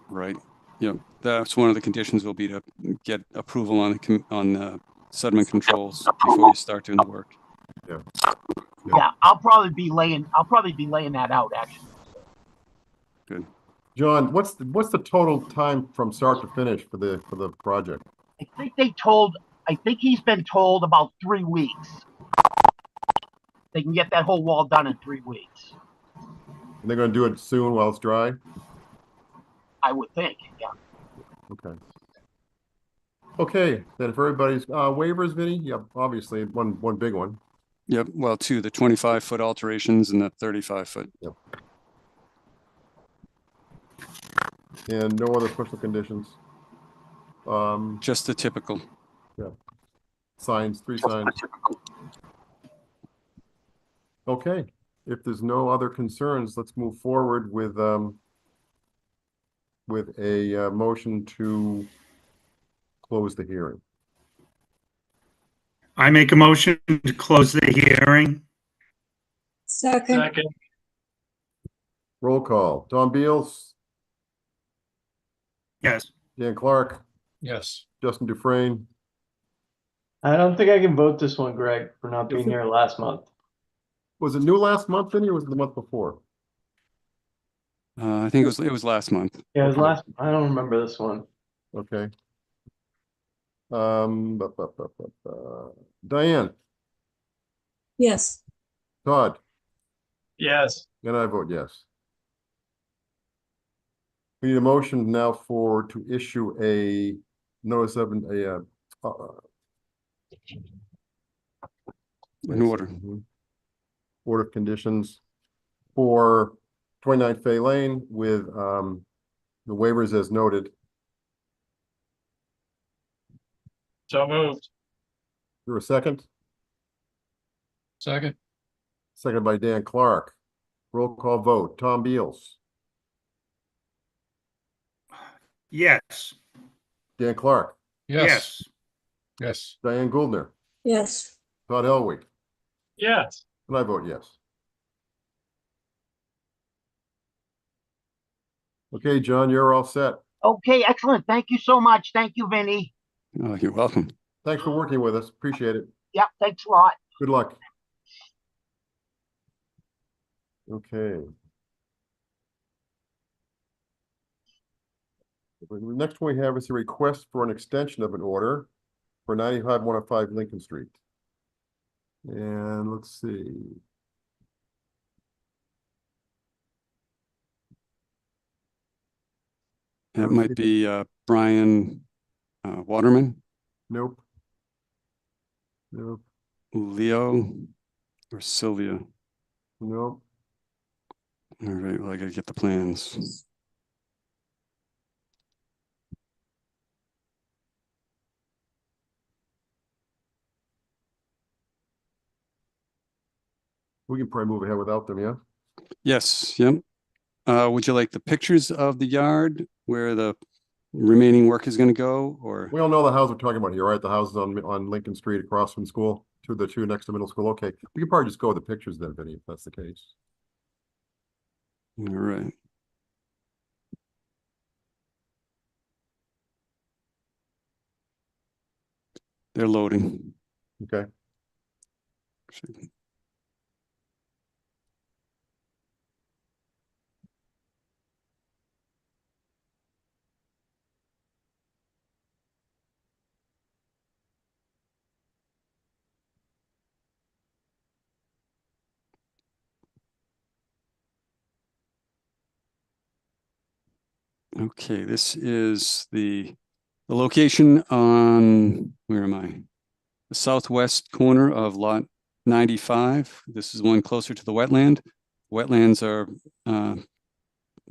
Right. Yep. That's one of the conditions will be to get approval on the sediment controls before you start doing the work. yeah. Yeah, I'll probably be laying that out actually. Good. John, what's the total time from start to finish for the project? I think he's been told about 3 weeks. They can get that whole wall done in 3 weeks. And they're going to do it soon while it's dry? I would think, yeah. Okay. Okay, then if everybody's waivers, Vinny, yeah, obviously one big one. Yep. Well, two, the 25-foot alterations and the 35-foot. Yep. And no other special conditions. Just the typical. Yeah. Signs, 3 signs. Okay, if there's no other concerns, let's move forward with a motion to close the hearing. I make a motion to close the hearing. Second, Second, Roll call. Tom Beals, Yes. Dan Clark, Yes. Justin Dufresne. I don't think I can vote this one, Greg, for not being Is it? here last month. Was it new last month, Vinny, or was it the month before? I think it was last month. Yeah, it was last, I don't remember this one. Okay. Diane, yes. Todd, yes, and I vote yes. We need a motion now to issue a notice of An order. Order of conditions for 29 Fay Lane with the waivers as noted. so moved. You're a second? Second. Second by Dan Clark. Roll call vote. Tom Beals, Yes. Dan Clark, Yes. Yes. Diane Gouldner, Yes. Todd Elwig, Yes, and I vote yes. Okay, John, you're all set. Okay, excellent. Thank you so much. Thank you, Vinny. Oh, you're welcome. Thanks for working with us. Appreciate it. Yep, thanks a lot. Good luck. Okay. The next one we have is a request for an extension of an order for 95-105 Lincoln Street. And let's see. That might be Brian Waterman, Nope. Nope. Leo, or Sylvia. Nope. All right, well, I gotta get the plans. We can probably move ahead without them, yeah? Yes, yep. Would you like the pictures of the yard where the remaining work is gonna go, or? We all know the house we're talking about here, right? The houses on Lincoln Street across from school, the two next to middle school. Okay, we can probably just go with the pictures then, Vinny, if that's the case. All right. They're loading. Okay. Okay, this is the location on, where am I? The southwest corner of lot 95. This is one closer to the wetland. Wetlands are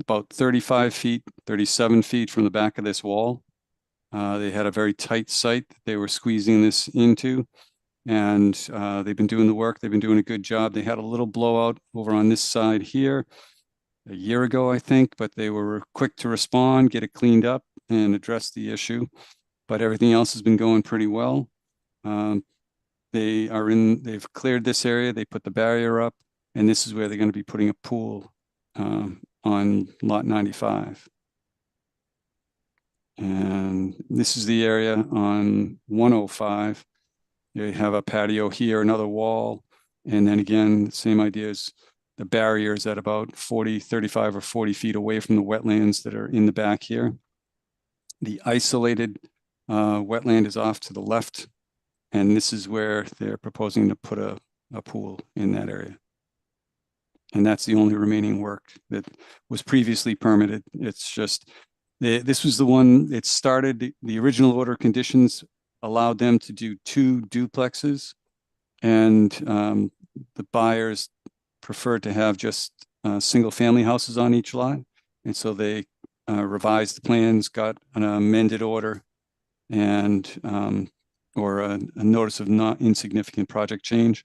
about 35 feet, 37 feet from the back of this wall. They had a very tight site that they were squeezing this into, and they've been doing the work. They've been doing a good job. They had a little blowout over on this side here a year ago, I think, but they were quick to respond, get it cleaned up and address the issue. But everything else has been going pretty well. they've cleared this area, they put the barrier up, and this is where they're going to be putting a pool on lot 95. And this is the area on 105. You have a patio here, another wall, and then again, same idea as the barrier is at about 35 or 40 feet away from the wetlands that are in the back here. The isolated wetland is off to the left, and this is where they're proposing to put a pool in that area. And that's the only remaining work that was previously permitted. It's just, this was the one, it started, the original order of conditions allowed them to do 2 duplexes, and the buyers preferred to have just single family houses on each lot. And so they revised the plans, got an amended order, and or a notice of not insignificant project change.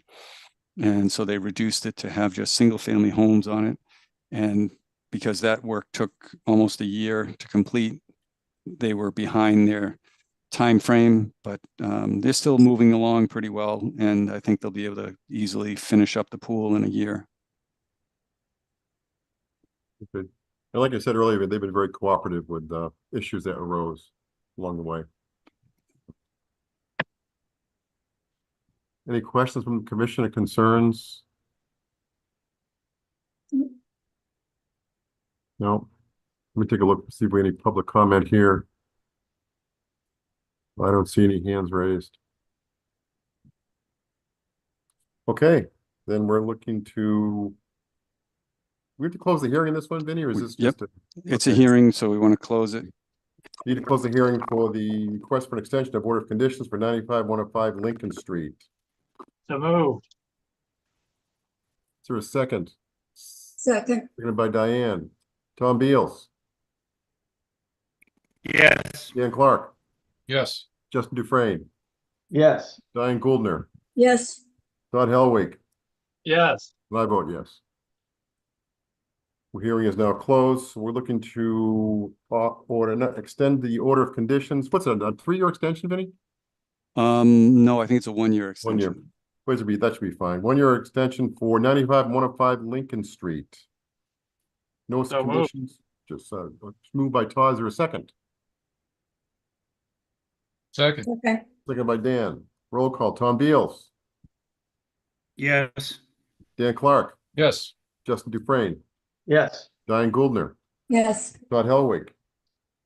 And so they reduced it to have just single family homes on it. And because that work took almost a year to complete, they were behind their time frame, but they're still moving along pretty well. And I think they'll be able to easily finish up the pool in a year. Good. And like I said earlier, they've been very cooperative with issues that arose along the way. Any questions from the commission or concerns? No. Let me take a look, see if we have any public comment here. I don't see any hands raised. Okay, then we're looking to. We have to close the hearing in this one, Vinny, or is this Yep. just It's a hearing, so we want to close it. Need to close the hearing for the request for an extension of order of conditions for 95-105 Lincoln Street. So moved. Is there a second? Second, Seconded by Diane. Tom Beals, Yes. Dan Clark, Yes. Justin Dufresne, Yes. Diane Gouldner, yes, Todd Helwig, Yes. and I vote yes. The hearing is now closed. So we're looking to extend the order of conditions. What's it, a 3-year extension, Vinny? No, I think it's a 1-year 1 extension. year. That should be fine. 1-year extension for 95-105 Lincoln Street. No So moved. conditions, just moved by Todd. Is there a second? Second. okay, Second by Dan. Roll call. Tom Beals, Yes. Dan Clark, Yes. Justin Dufresne, Yes. Diane Gouldner, yes, Todd Helwig.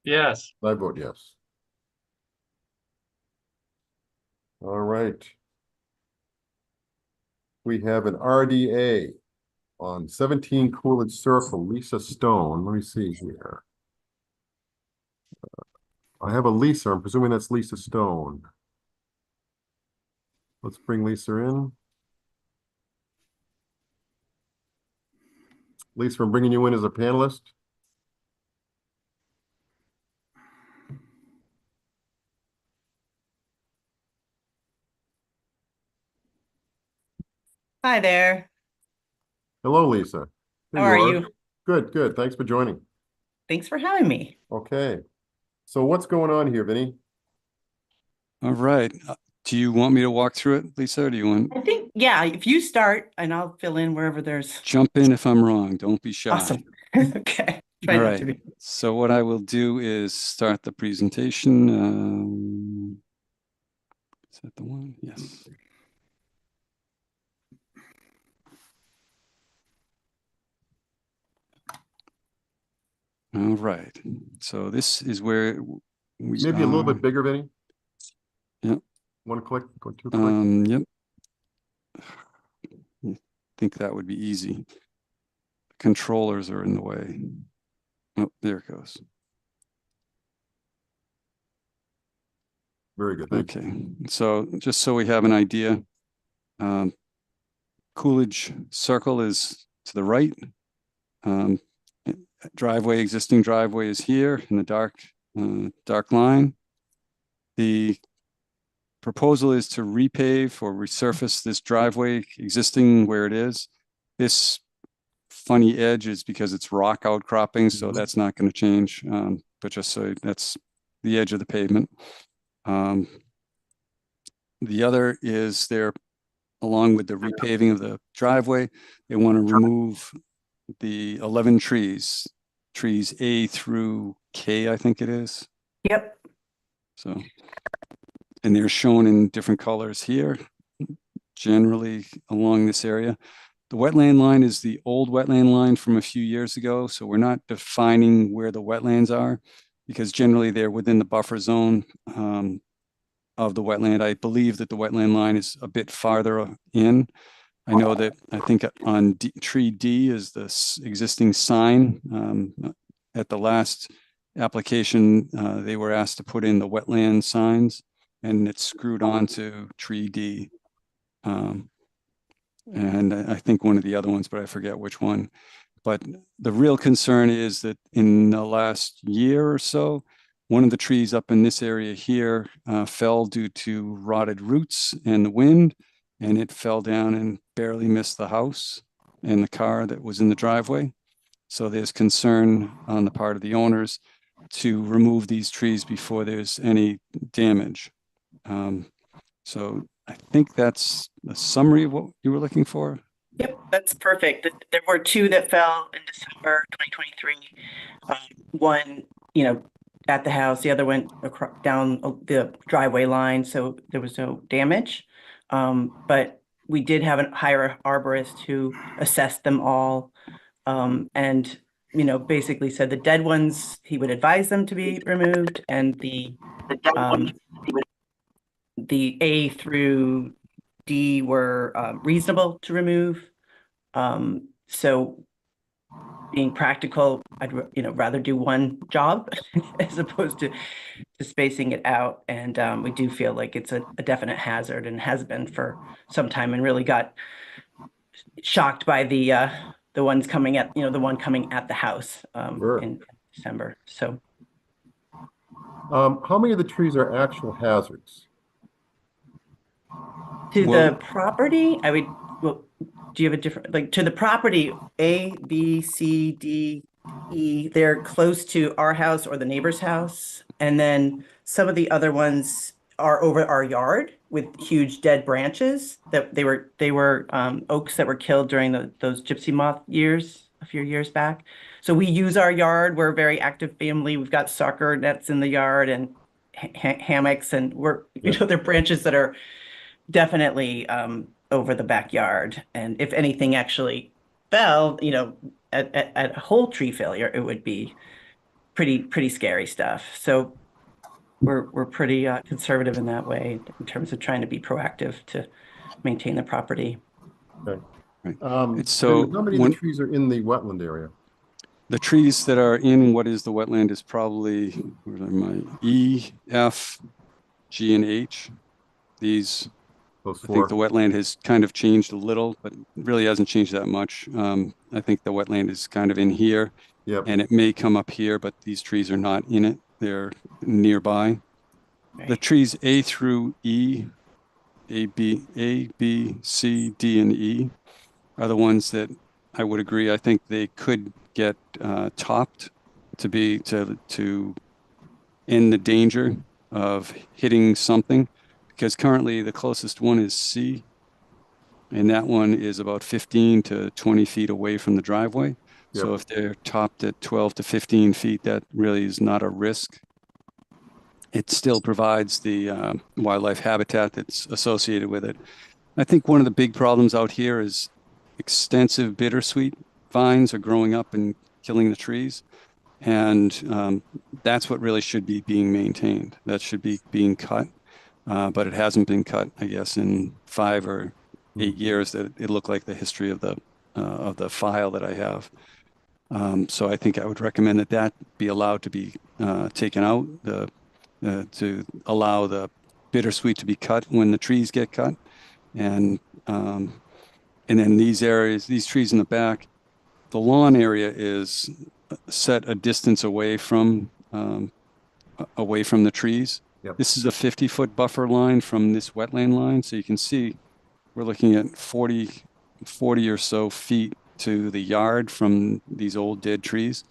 Yes. I vote yes. All right. We have an RDA on 17 Coolidge Circle, Lisa Stone. Let me see here. I have a Lisa. I'm presuming that's Lisa Stone. Let's bring Lisa in. Lisa, I'm bringing you in as a panelist. Hi there. Hello, Lisa. There How are are. you? Good, good. Thanks for joining. Thanks for having me. Okay. So what's going on here, Vinny? All right. Do you want me to walk through it, Lisa, or do you want I think, yeah, if you start and I'll fill in wherever there's jump in if I'm wrong? Don't be shy. awesome. Okay. Try All not right. to be. So what I will do is start the presentation. Is that the one? Yes. All right. So this is where we Maybe a little are. bit bigger, Vinny? Yep. 1 click, go 2 click. Yep. I think that would be easy. Controllers are in the way. Oh, there it goes. Very good. Thank you. Okay, so just so we have an idea, Coolidge Circle is to the right. Existing driveway is here in the dark line. The proposal is to repave or resurface this driveway existing where it is. This funny edge is because it's rock outcropping, so that's not going to change. But just so that's the edge of the pavement. the other is they're, along with the repaving of the driveway, they want to remove the 11 trees, trees A through K, I think it is. Yep. So, and they're shown in different colors here, generally along this area. The wetland line is the old wetland line from a few years ago, so we're not defining where the wetlands are, because generally they're within the buffer zone of the wetland. I believe that the wetland line is a bit farther in. I know that, I think on tree D is the existing sign. At the last application, they were asked to put in the wetland signs, and it's screwed onto tree D. And I think one of the other ones, but I forget which one. But the real concern is that in the last year or so, one of the trees up in this area here fell due to rotted roots and the wind, and it fell down and barely missed the house and the car that was in the driveway. So there's concern on the part of the owners to remove these trees before there's any damage. So I think that's a summary of what you were looking for. Yep, that's perfect. There were two that fell in December 2023. One, at the house, the other went down the driveway line, so there was no damage. But we did hire a arborist who assessed them all, and basically said the dead ones, he would advise them to be removed, and the A through D were reasonable to remove. So being practical, I'd rather do one job as opposed to spacing it out. And we do feel like it's a definite hazard, and has been for some time, and really got shocked by the ones coming at the one coming at the house Sure. in December. So how many of the trees are actual hazards? to Well- the property, I would. Well, do you have a different, to the property, A, B, C, D, E, they're close to our house or the neighbor's house. And then some of the other ones are over our yard with huge dead branches that they were oaks that were killed during those gypsy moth years, a few years back. So we use our yard. We're a very active family. We've got soccer nets in the yard and hammocks, and they're branches that are definitely over the backyard. And if anything actually fell, at a whole tree failure, it would be pretty scary stuff. So we're pretty conservative in that way in terms of trying to be proactive to maintain the property. Okay. It's so how many of the trees are in the wetland area? The trees that are in what is the wetland is probably, where are my E, F, G, and H. These, Those I four. think the wetland has kind of changed a little, but really hasn't changed that much. I think the wetland is kind of in here, Yep. and it may come up here, but these trees are not in it. They're nearby. The Right. trees A through E, A, B, C, D, and E are the ones that I would agree. I think they could get topped to end the danger of hitting something, because currently the closest one is C, and that one is about 15 to 20 feet away from the driveway. So Yep. if they're topped at 12 to 15 feet, that really is not a risk. It still provides the wildlife habitat that's associated with it. I think one of the big problems out here is extensive bittersweet vines are growing up and killing the trees. And that's what really should be being maintained. That should be being cut, but it hasn't been cut, I guess, in 5 or 8 years that it looked like the history of the file that I have. So I think I would recommend that be allowed to be taken out, to allow the bittersweet to be cut when the trees get cut. And then these areas, these trees in the back, the lawn area is set a distance away from the trees. Yep. This is a 50-foot buffer line from this wetland line. So you can see we're looking at 40 or so feet to the yard from these old dead trees.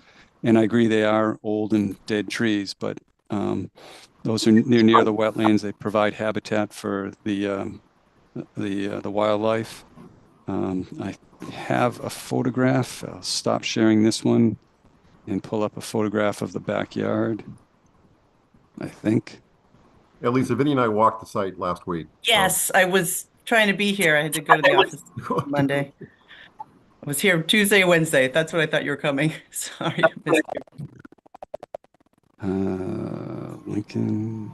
And I agree they are old and dead trees, but Those are near the wetlands. They provide habitat for the wildlife. I have a photograph. I'll stop sharing this one and pull up a photograph of the backyard, I think. At least Vinny and I walked the site last week. so- Yes, I was trying to be here. I had to go to the office Monday. I was here Tuesday, Wednesday. That's what I thought you were coming. Sorry, I missed you. Lincoln.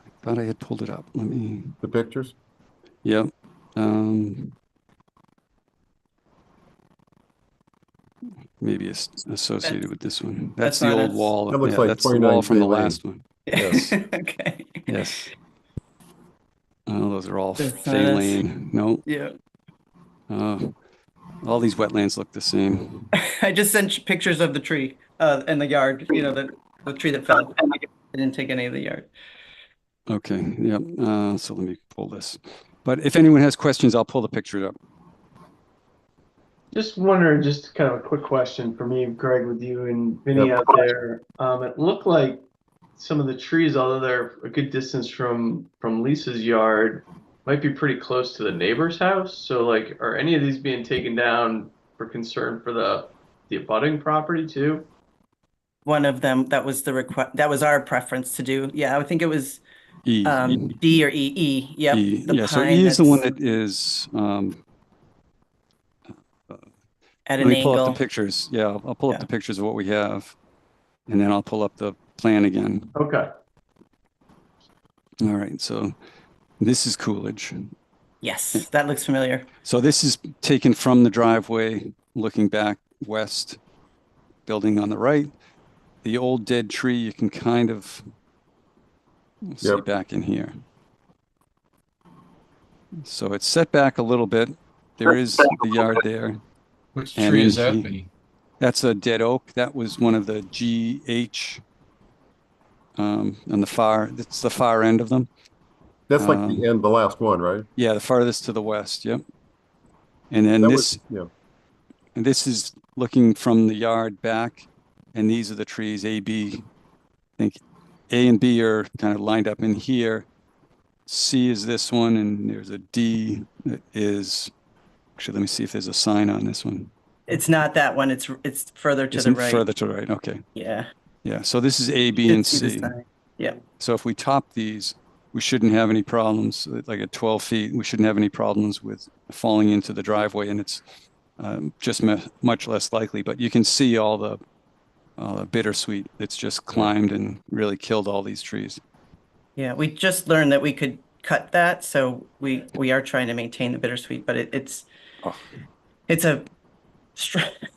I thought I had pulled it up. Let me. The pictures? Yep. Maybe it's associated with this one. That's that's the not old us. wall. That looks Yeah, like that's the 29 wall from the Bay Lane. last one. Yes. Okay. Yes. Oh, those are all That's not Fay us. Lane. No. Yeah. All these wetlands look the same. I just sent you pictures of the tree in the yard, you know, the tree that fell. I didn't take any of the yard. Okay. Yep. So let me pull this. But if anyone has questions, I'll pull the picture up. Just wondering, just kind of a quick question for me, Greg, with you and Vinny Yep. out there. It looked like some of the trees, although they're a good distance from Lisa's yard, might be pretty close to the neighbor's house. So, like, are any of these being taken down for concern for the abutting property too? One of them, that was the request, that was our preference to do. Yeah, I think it was E. D or E. E. Yep. E. The Yeah. So pine E is the one that's that is. at Let an me pull up angle. the pictures. Yeah, I'll pull up Yeah. the pictures of what we have, and then I'll pull up the plan again. Okay. All right. So this is Coolidge. Yes, that looks familiar. So this is taken from the driveway, looking back west, building on the right. The old dead tree, you can kind of see Yep. back in here. So it's set back a little bit. There is the yard there. Which And tree in is that, he- Vinny? That's a dead oak. That was one of the GH on the far, it's the far end of them. That's like the end, the last one, right? Yeah, the farthest to the west. Yep. And then That this, was, yeah. and this is looking from the yard back, and these are the trees A, B. I think A and B are kind of lined up in here. C is this one, and there's a D that is, actually, let me see if there's a sign on this one. It's not that one. It's further to the Isn't right. further to the right. Okay. Yeah. Yeah. So this is A, B, and Should see the C. sign. Yeah. So if we top these, we shouldn't have any problems. Like at 12 feet, we shouldn't have any problems with falling into the driveway, and it's just much less likely. But you can see all the bittersweet that's just climbed and really killed all these trees. Yeah, we just learned that we could cut that, so we are trying to maintain the bittersweet, but it's Oh. it's a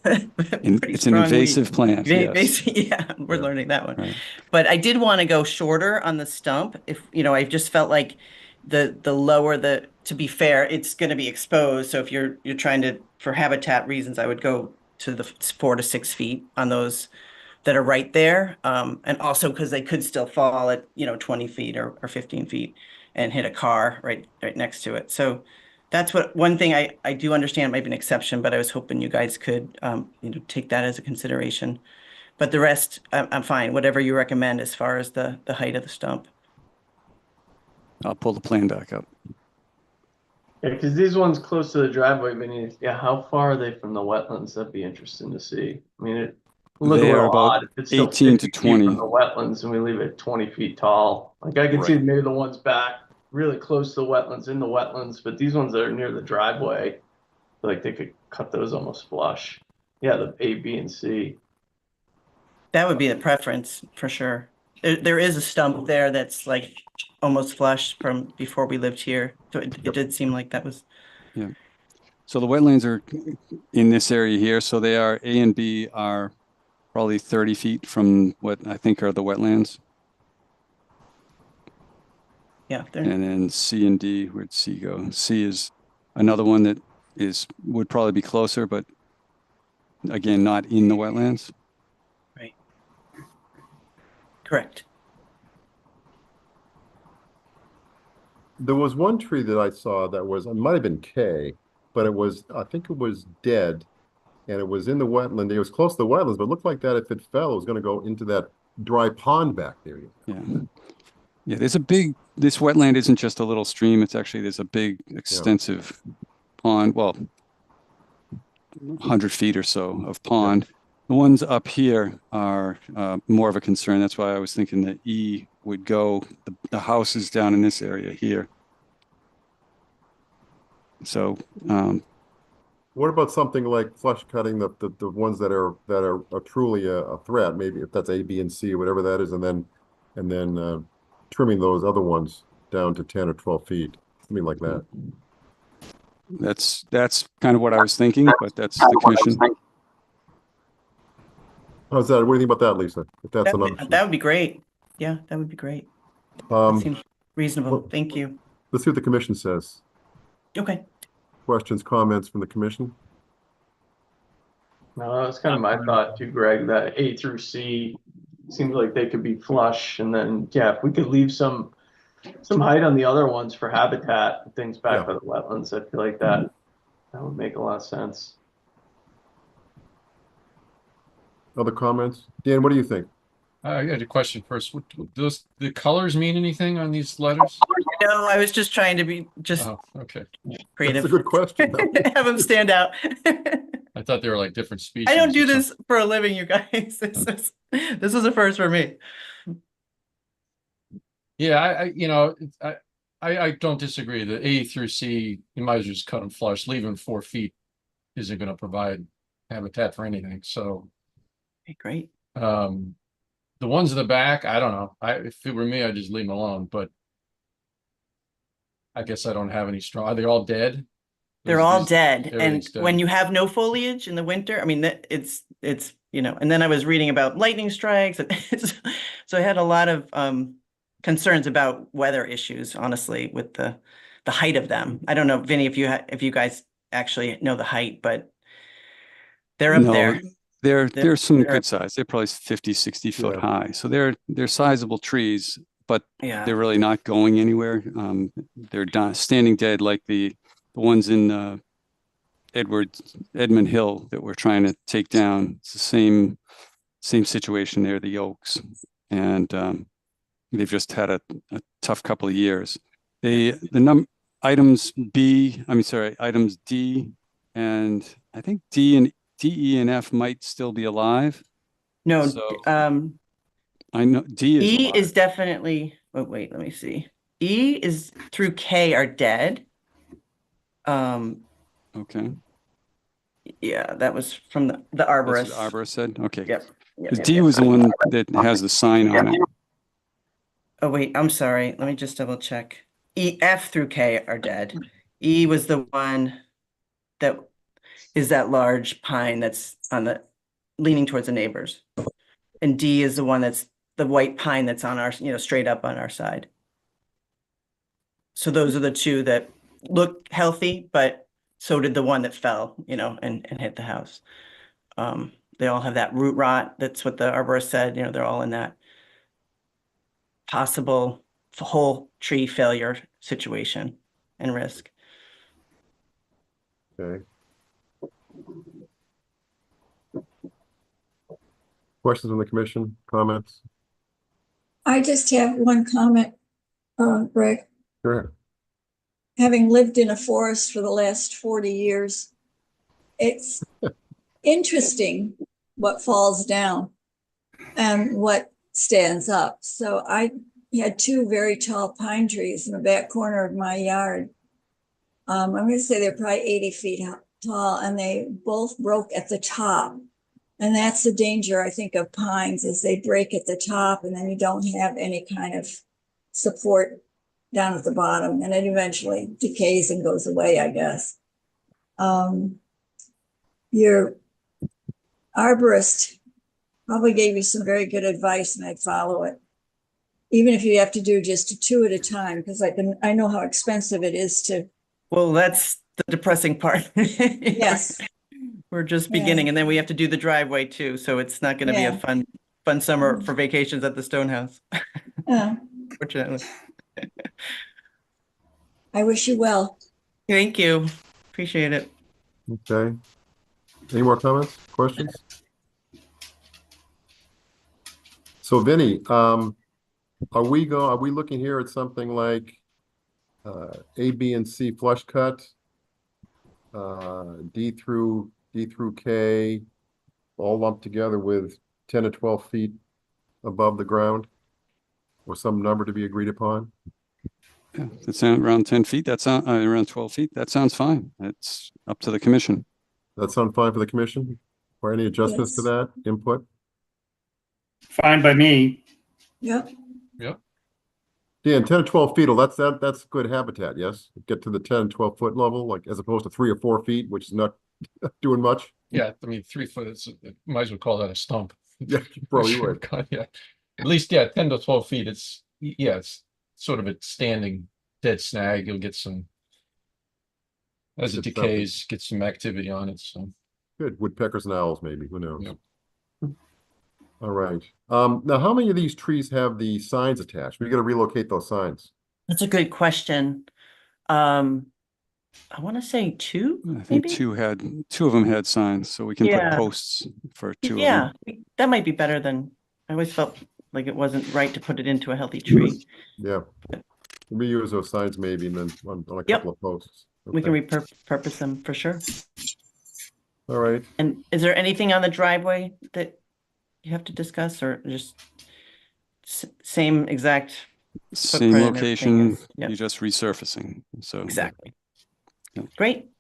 pretty It's an strong invasive weed. plant. Yes. Yeah, we're Yeah. learning that one. Right. But I did want to go shorter on the stump. If I just felt like the lower the, to be fair, it's going to be exposed. So if you're trying to, for habitat reasons, I would go to the 4 to 6 feet on those that are right there. And also because they could still fall at 20 feet or 15 feet and hit a car right next to it. So that's one thing I do understand might be an exception, but I was hoping you guys could take that as a consideration. But the rest, I'm fine. Whatever you recommend as far as the height of the stump. I'll pull the plan back up. Yeah, because these ones close to the driveway, Vinny, yeah, how far are they from the wetlands? That'd be interesting to see. I mean, it would look a They are little about odd if it's still 18 to 50 feet 20. from the wetlands and we leave it 20 feet tall. Like I could see Right. maybe the ones back really close to the wetlands, in the wetlands, but these ones that are near the driveway, like they could cut those almost flush. Yeah, the A, B, and C. That would be the preference for sure. There is a stump there that's like almost flush from before we lived here. So it did seem like that was. So the wetlands are in this area here. So they are, A and B are probably 30 feet from what I think are the wetlands. Yeah. And then C and D, where'd C go? C is another one that would probably be closer, but again, not in the wetlands. Right. Correct. There was one tree that I saw that was, it might have been K, but I think it was dead. and it was in the wetland. It was close to the wetlands, but it looked like that if it fell, it was going to go into that dry pond back there. Yeah. Yeah, this wetland isn't just a little stream. There's a big extensive pond, well, 100 feet or so of pond. The ones up here are more of a concern. That's why I was thinking that E would go, the house is down in this area here. So, what about something like flush cutting the ones that are truly a threat? Maybe if that's A, B, and C, whatever that is, and then trimming those other ones down to 10 or 12 feet, something like that. that's kind of what I was thinking, but that's the commission. How's that? What do you think about that, Lisa? If that's an option. That would be great. Yeah, that would be great. That seems reasonable. well- Thank you. Let's see what the commission says. Okay. Questions, comments from the commission? No, that's kind of my thought too, Greg, that A through C seems like they could be flush. And then, yeah, if we could leave some height on the other ones for habitat, and things back by the wetlands, I feel like that would make a lot of sense. Other comments? Dan, what do you think? I got a question first. Does the colors mean anything on these letters? No, I was just trying to be Oh, okay. creative. That's a good question. Have them stand out. I thought they were like different species. I don't or do something. this for a living, you guys. This is a first for me. Yeah, I don't disagree. The A through C, you might as well just cut them flush. Leaving 4 feet isn't going to provide habitat for anything. So, Okay, great. the ones in the back, I don't know. If it were me, I'd just leave them alone. But I guess I don't have any strong. Are they all dead? They're all These- dead. And everything's dead. when you have no foliage in the winter, I mean, it's, and then I was reading about lightning strikes. So I had a lot of concerns about weather issues, honestly, with the height of them. I don't know, Vinny, if you guys actually know the height, but they're up No, there. They're some they're- good size. They're probably 50, 60 foot Yeah. high. So they're sizable trees, but Yeah. they're really not going anywhere. They're standing dead like the ones in Edmund Hill that we're trying to take down. It's the same situation there, the oaks. And they've just had a tough couple of years. Items D, and I think D, E, and F might still be alive. No, So- I know D is E alive. is definitely, oh, wait, let me see. E is through K are dead. Okay. Yeah, that was from the That's arborist. what Arborist said? Okay. Yep. Yep, Because yep, D yep. was the one that has the sign on it. Oh, wait, I'm sorry. Let me just double check. E, F through K are dead. E was the one that is that large pine that's on the leaning towards the neighbors. And D is the one that's the white pine that's on our, straight up on our side. So those are the two that look healthy, but so did the one that fell, and hit the house. They all have that root rot. That's what the arborist said, they're all in that possible whole tree failure situation and risk. Okay. Questions from the commission, comments? I just have one comment, Greg. Sure. Having lived in a forest for the last 40 years, it's interesting what falls down and what stands up. So I had two very tall pine trees in the back corner of my yard. I'm going to say they're probably 80 feet tall, and they both broke at the top. And that's the danger, I think, of pines, is they break at the top and then you don't have any kind of support down at the bottom, and it eventually decays and goes away, I guess. Your arborist probably gave you some very good advice, and I'd follow it. Even if you have to do just two at a time, because I know how expensive it is to. Well, that's the depressing part. Yes. We're just beginning, and then we have to do the driveway too, so it's not gonna be a Yeah. fun summer for vacations at the Stone House, Yeah. fortunately. I wish you well. Thank you. Appreciate it. Okay. Any more comments, questions? So Vinny, are we looking here at something like A, B, and C flush cut? D through K, all lumped together with 10 to 12 feet above the ground? Or some number to be agreed upon? Yeah, it's around 10 feet. That's around 12 feet. That sounds fine. It's up to the commission. That sound fine for the commission? Or any adjustments to Yes. that, input? Fine by me. Yep. Yeah, and 10 to 12 feet, well, that's good habitat, yes? Get to the 10, 12 foot level, like as opposed to 3 or 4 feet, which is not doing much. Yeah, I mean, 3 foot, might as well call that a stump. Yeah, you probably would. Yeah, at least, yeah, 10 to 12 feet, it's sort of a standing dead snag. You'll get some, as it Good stuff. decays, get some activity on it, so. Good, woodpeckers and owls, maybe, who knows? Yep. All right. Now, how many of these trees have the signs attached? We got to relocate those signs. That's a good question. I want to say 2, I think maybe? two of them had signs, so we can put Yeah. posts for 2 of them. Yeah, that might be better than, I always felt like it wasn't right to put it into a healthy tree. Yeah. Reuse those signs maybe and then on a Yep. couple of posts. We can Okay. repurpose them for sure. All right. And is there anything on the driveway that you have to discuss, or just same exact? Same footprint and everything location, is- yep. you're just resurfacing, so. Exactly. Yeah. Great.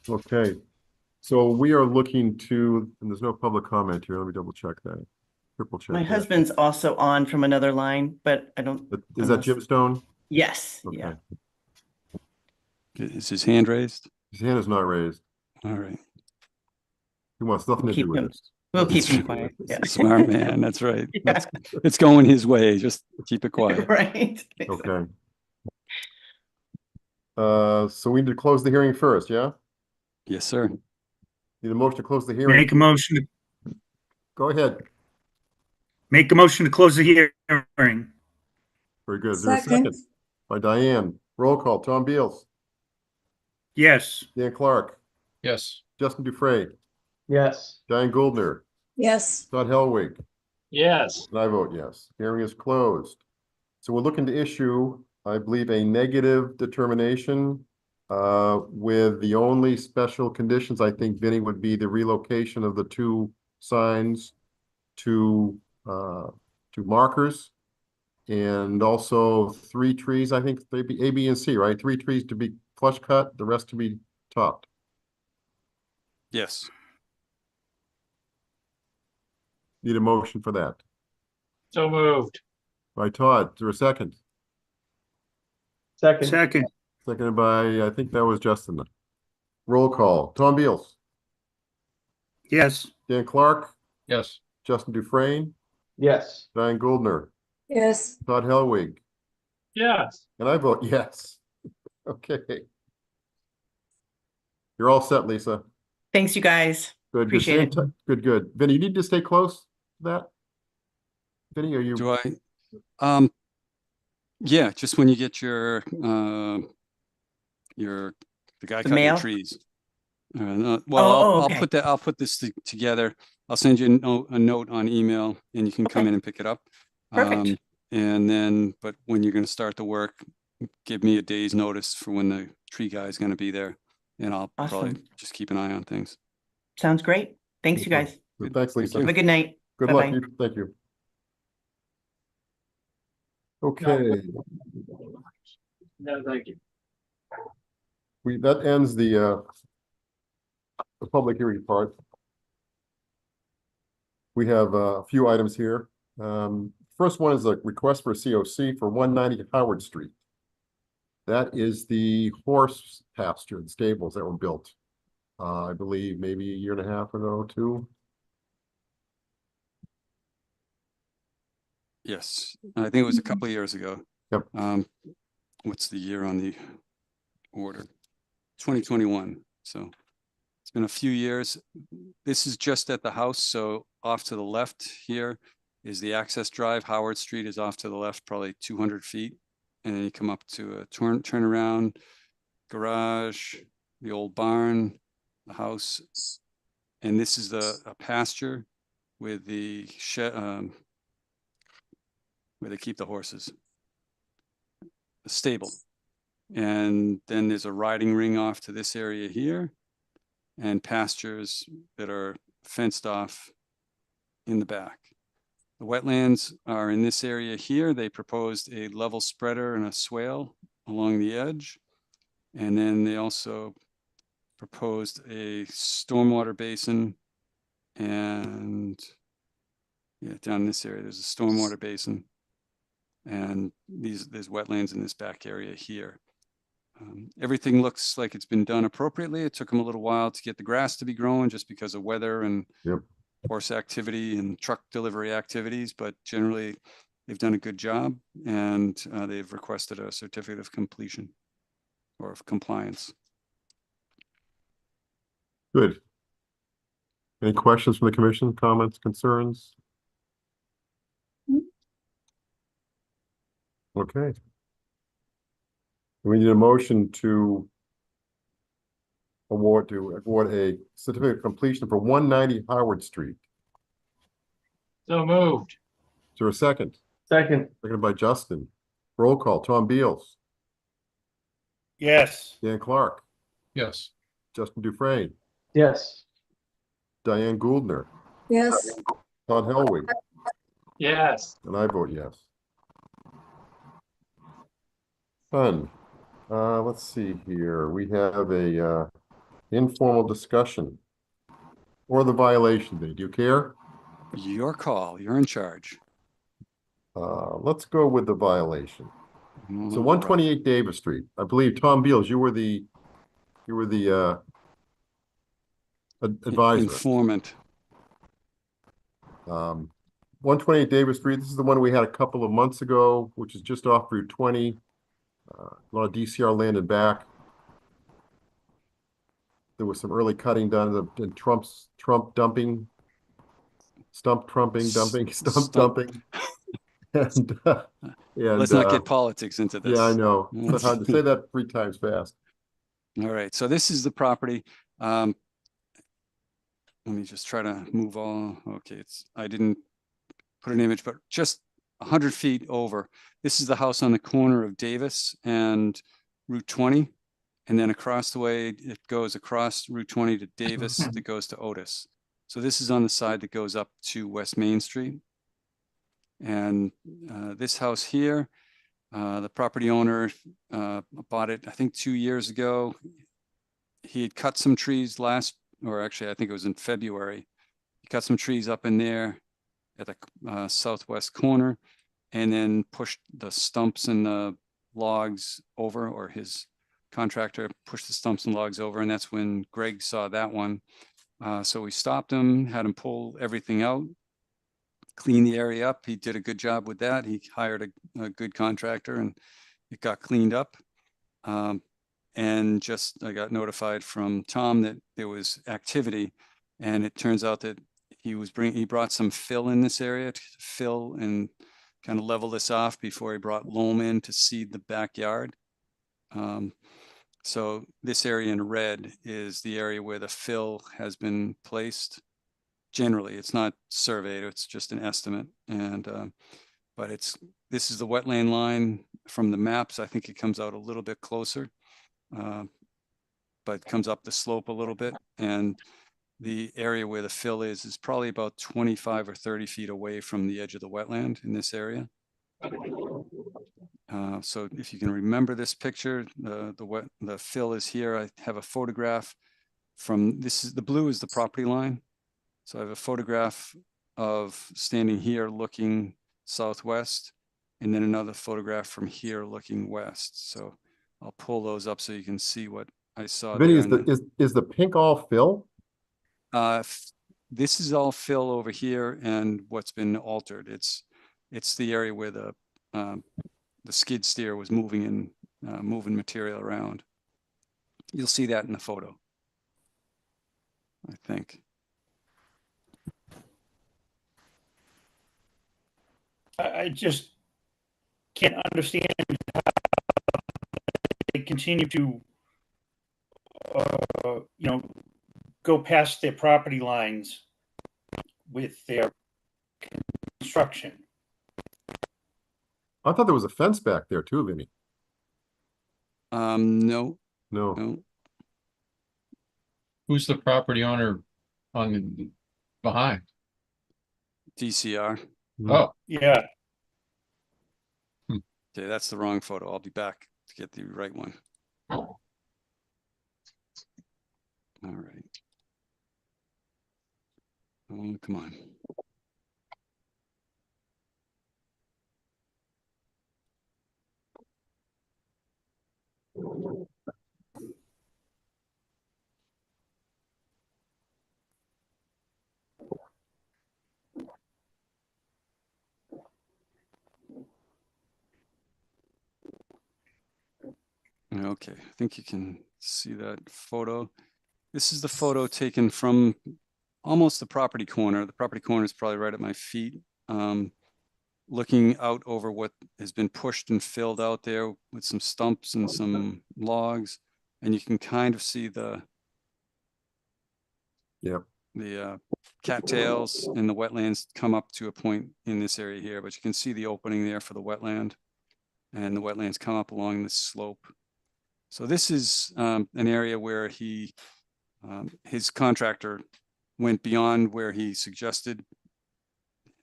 Okay. So we are looking to, and there's no public comment here. Let me double check that. Triple check. My that. husband's also on from another line, but I don't. Is that unless- Jim Stone? Yes, Okay. yeah. Is his hand raised? His hand is not raised. All right. He wants nothing to Keep do with him- this. We'll keep him quiet. Yeah. Smart man, that's right. Yeah. It's going his way, just keep it quiet. Right. Okay. So we need to close the hearing first, yeah? Yes, sir. Need a motion to close the hearing? Make a motion, Go ahead. make a motion to close the hearing. Very good. Is there a Second. second? By Diane. Roll call. Tom Beals, Yes. Dan Clark, Yes, Justin Dufresne, Yes. Diane Goldner, Yes. Todd Helwig, Yes. and I vote yes. Hearing is closed. So we're looking to issue, I believe, a negative determination with the only special conditions, I think, Vinny, would be the relocation of the 2 signs to markers. And also 3 trees, I think, maybe A, B, and C, right? 3 trees to be flush cut, the rest to be topped. Yes. Need a motion for that. So moved. By Todd, is there a second? Second. Second, Seconded by, I think that was Justin. Roll call. Tom Beals, yes. Dan Clark, yes, Justin Dufresne, Yes. Diane Goldner, Yes. Todd Helwig, Yes. and I vote yes. Okay. You're all set, Lisa. Thanks, you guys. Good. Appreciate Stay in it. tou- Good, good. Vinny, you need to stay close to that? Vinny, are you? Do I? Yeah, just when you get the guy cutting mail? the trees. Well, I'll okay. I'll put this together. I'll send you a note on email and you can come Okay. in and pick it up. Perfect. And then, but when you're gonna start the work, give me a day's notice for when the tree guy is gonna be there. And I'll probably Awesome. just keep an eye on things. Sounds great. Thanks, you guys. Good. Thanks, Lisa. Have a good night. Good luck. Bye-bye. Thank you. Okay, No, thank you. that ends the public hearing part. We have a few items here. First one is a request for a COC for 190 Howard Street. That is the horse pasture and stables that were built, I believe maybe a year and a half ago, 2. Yes, I think it was a couple of years ago. Yep. What's the year on the order? 2021. So it's been a few years. This is just at the house. So off to the left here is the access drive. Howard Street is off to the left, probably 200 feet. And then you come up to a turnaround, garage, the old barn, the house. And this is a pasture with the shed, where they keep the horses. A stable. And then there's a riding ring off to this area here, and pastures that are fenced off in the back. The wetlands are in this area here. They proposed a level spreader and a swale along the edge. And then they also proposed a stormwater basin, and down in this area, there's a stormwater basin. And there's wetlands in this back area here. Everything looks like it's been done appropriately. It took them a little while to get the grass to be growing just because of weather and horse activity and truck delivery activities, but generally they've done a good job, and they've requested a certificate of completion or of compliance. Good. Any questions from the commission, comments, concerns? Okay. We need a motion to award a certificate of completion for 190 Howard Street. So moved. Is there a second? Second. Seconded by Justin. Roll call. Tom Beals, Yes. Dan Clark, Yes. Justin Dufresne, Yes. Diane Gouldner, Yes. Todd Helwig, Yes. and I vote yes. Fun. Let's see here. We have a informal discussion or the violation day. Do you care? Your call. You're in charge. Let's go with the violation. So All 128 Davis Street. I believe Tom Beals, you were the advisor. Informant. 128 Davis Street. This is the one we had a couple of months ago, which is just off Route 20. A lot of DCR land and back. There was some early cutting done in Trump dumping, stump dumping. And Let's not get politics into this. Yeah, I know. It's hard to say that 3 times fast. All right, so this is the property. Let me just try to move all. Okay, I didn't put an image, but just 100 feet over. This is the house on the corner of Davis and Route 20. And then across the way, it goes across Route 20 to Davis that goes to Otis. So this is on the side that goes up to West Main Street. And this house here, the property owner bought it, I think 2 years ago. He had cut some trees I think it was in February. He cut some trees up in there at the southwest corner, and then pushed the stumps and the logs over, or his contractor pushed the stumps and logs over, and that's when Greg saw that one. So we stopped him, had him pull everything out, clean the area up. He did a good job with that. He hired a good contractor, and it got cleaned up. And I got notified from Tom that there was activity, and it turns out that he brought some fill in this area to fill and kind of level this off before he brought loam in to seed the backyard. So this area in red is the area where the fill has been placed. Generally, it's not surveyed, it's just an estimate. And but this is the wetland line from the maps. I think it comes out a little bit closer, but comes up the slope a little bit. And the area where the fill is probably about 25 or 30 feet away from the edge of the wetland in this area. So if you can remember this picture, the fill is here. I have a photograph from the blue is the property line. So I have a photograph of standing here looking southwest, and then another photograph from here looking west. So I'll pull those up so you can see what I saw. Vinny, there is the pink all fill? This is all fill over here, and what's been altered. It's the area where the skid steer was moving material around. You'll see that in the photo, I think. I just can't understand how they continue to, go past their property lines with their construction. I thought there was a fence back there too, Vinny. No, No, no. Who's the property owner on the behind? DCR. Oh, Yeah, Okay, that's the wrong photo. I'll be back to get the right one. All right. Oh, come on. Okay, I think you can see that photo. This is the photo taken from almost the property corner. The property corner is probably right at my feet. Looking out over what has been pushed and filled out there with some stumps and some logs. And you can kind of see the cattails and the wetlands come up to a point in this area here, but you can see the opening there for the wetland, and the wetlands come up along this slope. So this is an area where his contractor went beyond where he suggested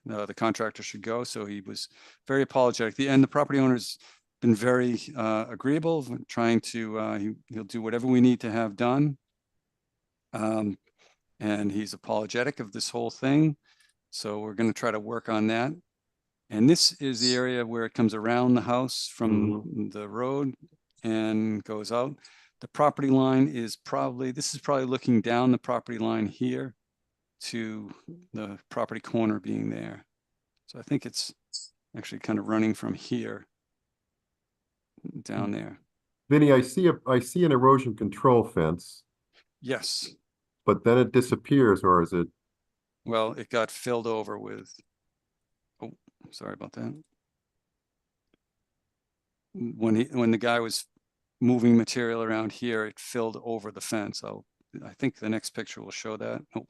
the contractor should go. So he was very apologetic. And the property owner's been very agreeable, trying to, he'll do whatever we need to have done. And he's apologetic of this whole thing. So we're going to try to work on that. And this is the area where it comes around the house from the road and goes out. The property line is probably, this is probably looking down the property line here to the property corner being there. So I think it's actually kind of running from here down there. Vinny, I see an erosion control fence, Yes. but then it disappears, or is it? Well, it got filled over with, oh, sorry about that. When the guy was moving material around here, it filled over the fence. I think the next picture will show that. Oh,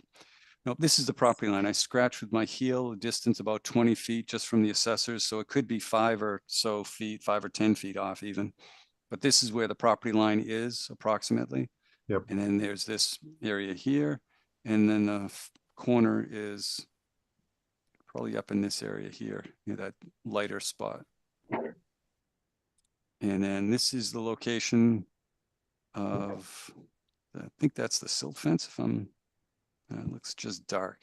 no, this is the property line. I scratched with my heel, a distance about 20 feet just from the assessors. So it could be 5 or 10 feet off even. But this is where the property line is approximately. Yep. And then there's this area here. And then the corner is probably up in this area here, that lighter spot. And then this is the location of, I think that's the silt fence if I'm, it looks just dark.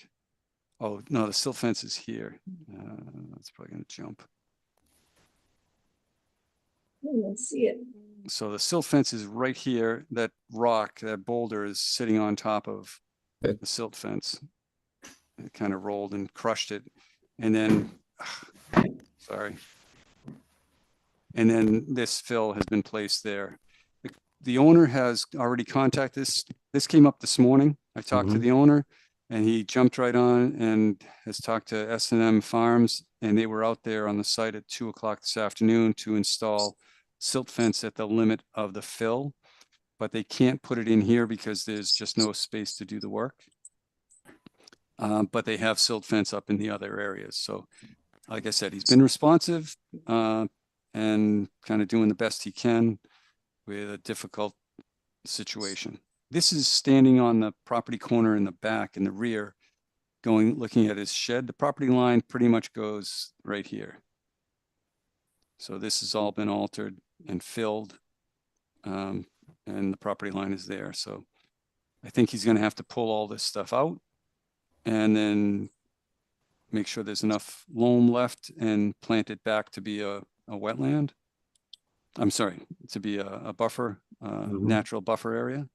Oh, no, the silt fence is here. That's probably gonna jump. Let's see it. So the silt fence is right here. That rock, that boulder is sitting on top of the silt fence. It kind of rolled and crushed it. And then, sorry. And then this fill has been placed there. The owner has already contacted this. This came up this morning. I talked to the owner and he jumped right on and has talked to S&M Farms, and they were out there on the site at 2 o'clock this afternoon to install silt fence at the limit of the fill, but they can't put it in here because there's just no space to do the work. But they have silt fence up in the other areas. So like I said, he's been responsive and kind of doing the best he can with a difficult situation. This is standing on the property corner in the back, in the rear, looking at his shed. The property line pretty much goes right here. So this has all been altered and filled, and the property line is there. So I think he's going to have to pull all this stuff out and then make sure there's enough loam left and plant it back to be a wetland. I'm sorry, to be a buffer, natural buffer area.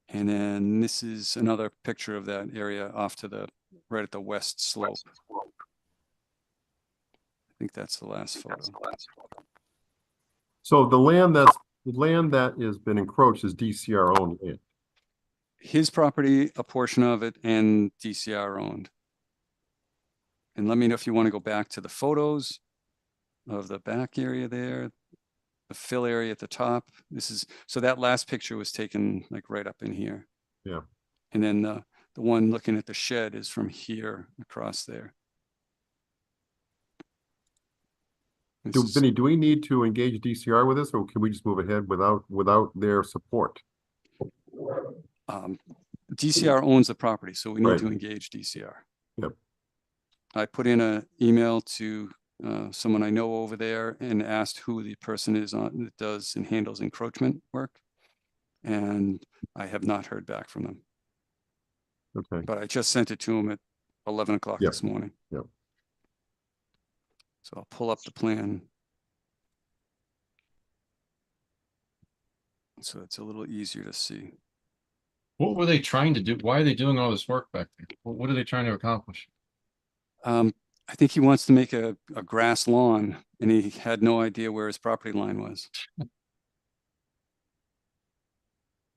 And then this is another picture of that area off to the right at the west slope. I think that's the last photo. So the land that has been encroached is DCR owned land. His property, a portion of it, and DCR owned. And let me know if you want to go back to the photos of the back area there. the fill area at the top. So that last picture was taken like right up in here. Yeah. And then the one looking at the shed is from here across there. Vinny, do we need to engage DCR with this, or can we just move ahead without their support? DCR owns the property, so we need Right. to engage DCR. Yep. I put in an email to someone I know over there and asked who the person is that does and handles encroachment work. And I have not heard back from them. Okay. But I just sent it to them at 11 o'clock Yep. this morning. Yep. So I'll pull up the plan. So it's a little easier to see. What were they trying to do? Why are they doing all this work back there? What are they trying to accomplish? I think he wants to make a grass lawn, and he had no idea where his property line was.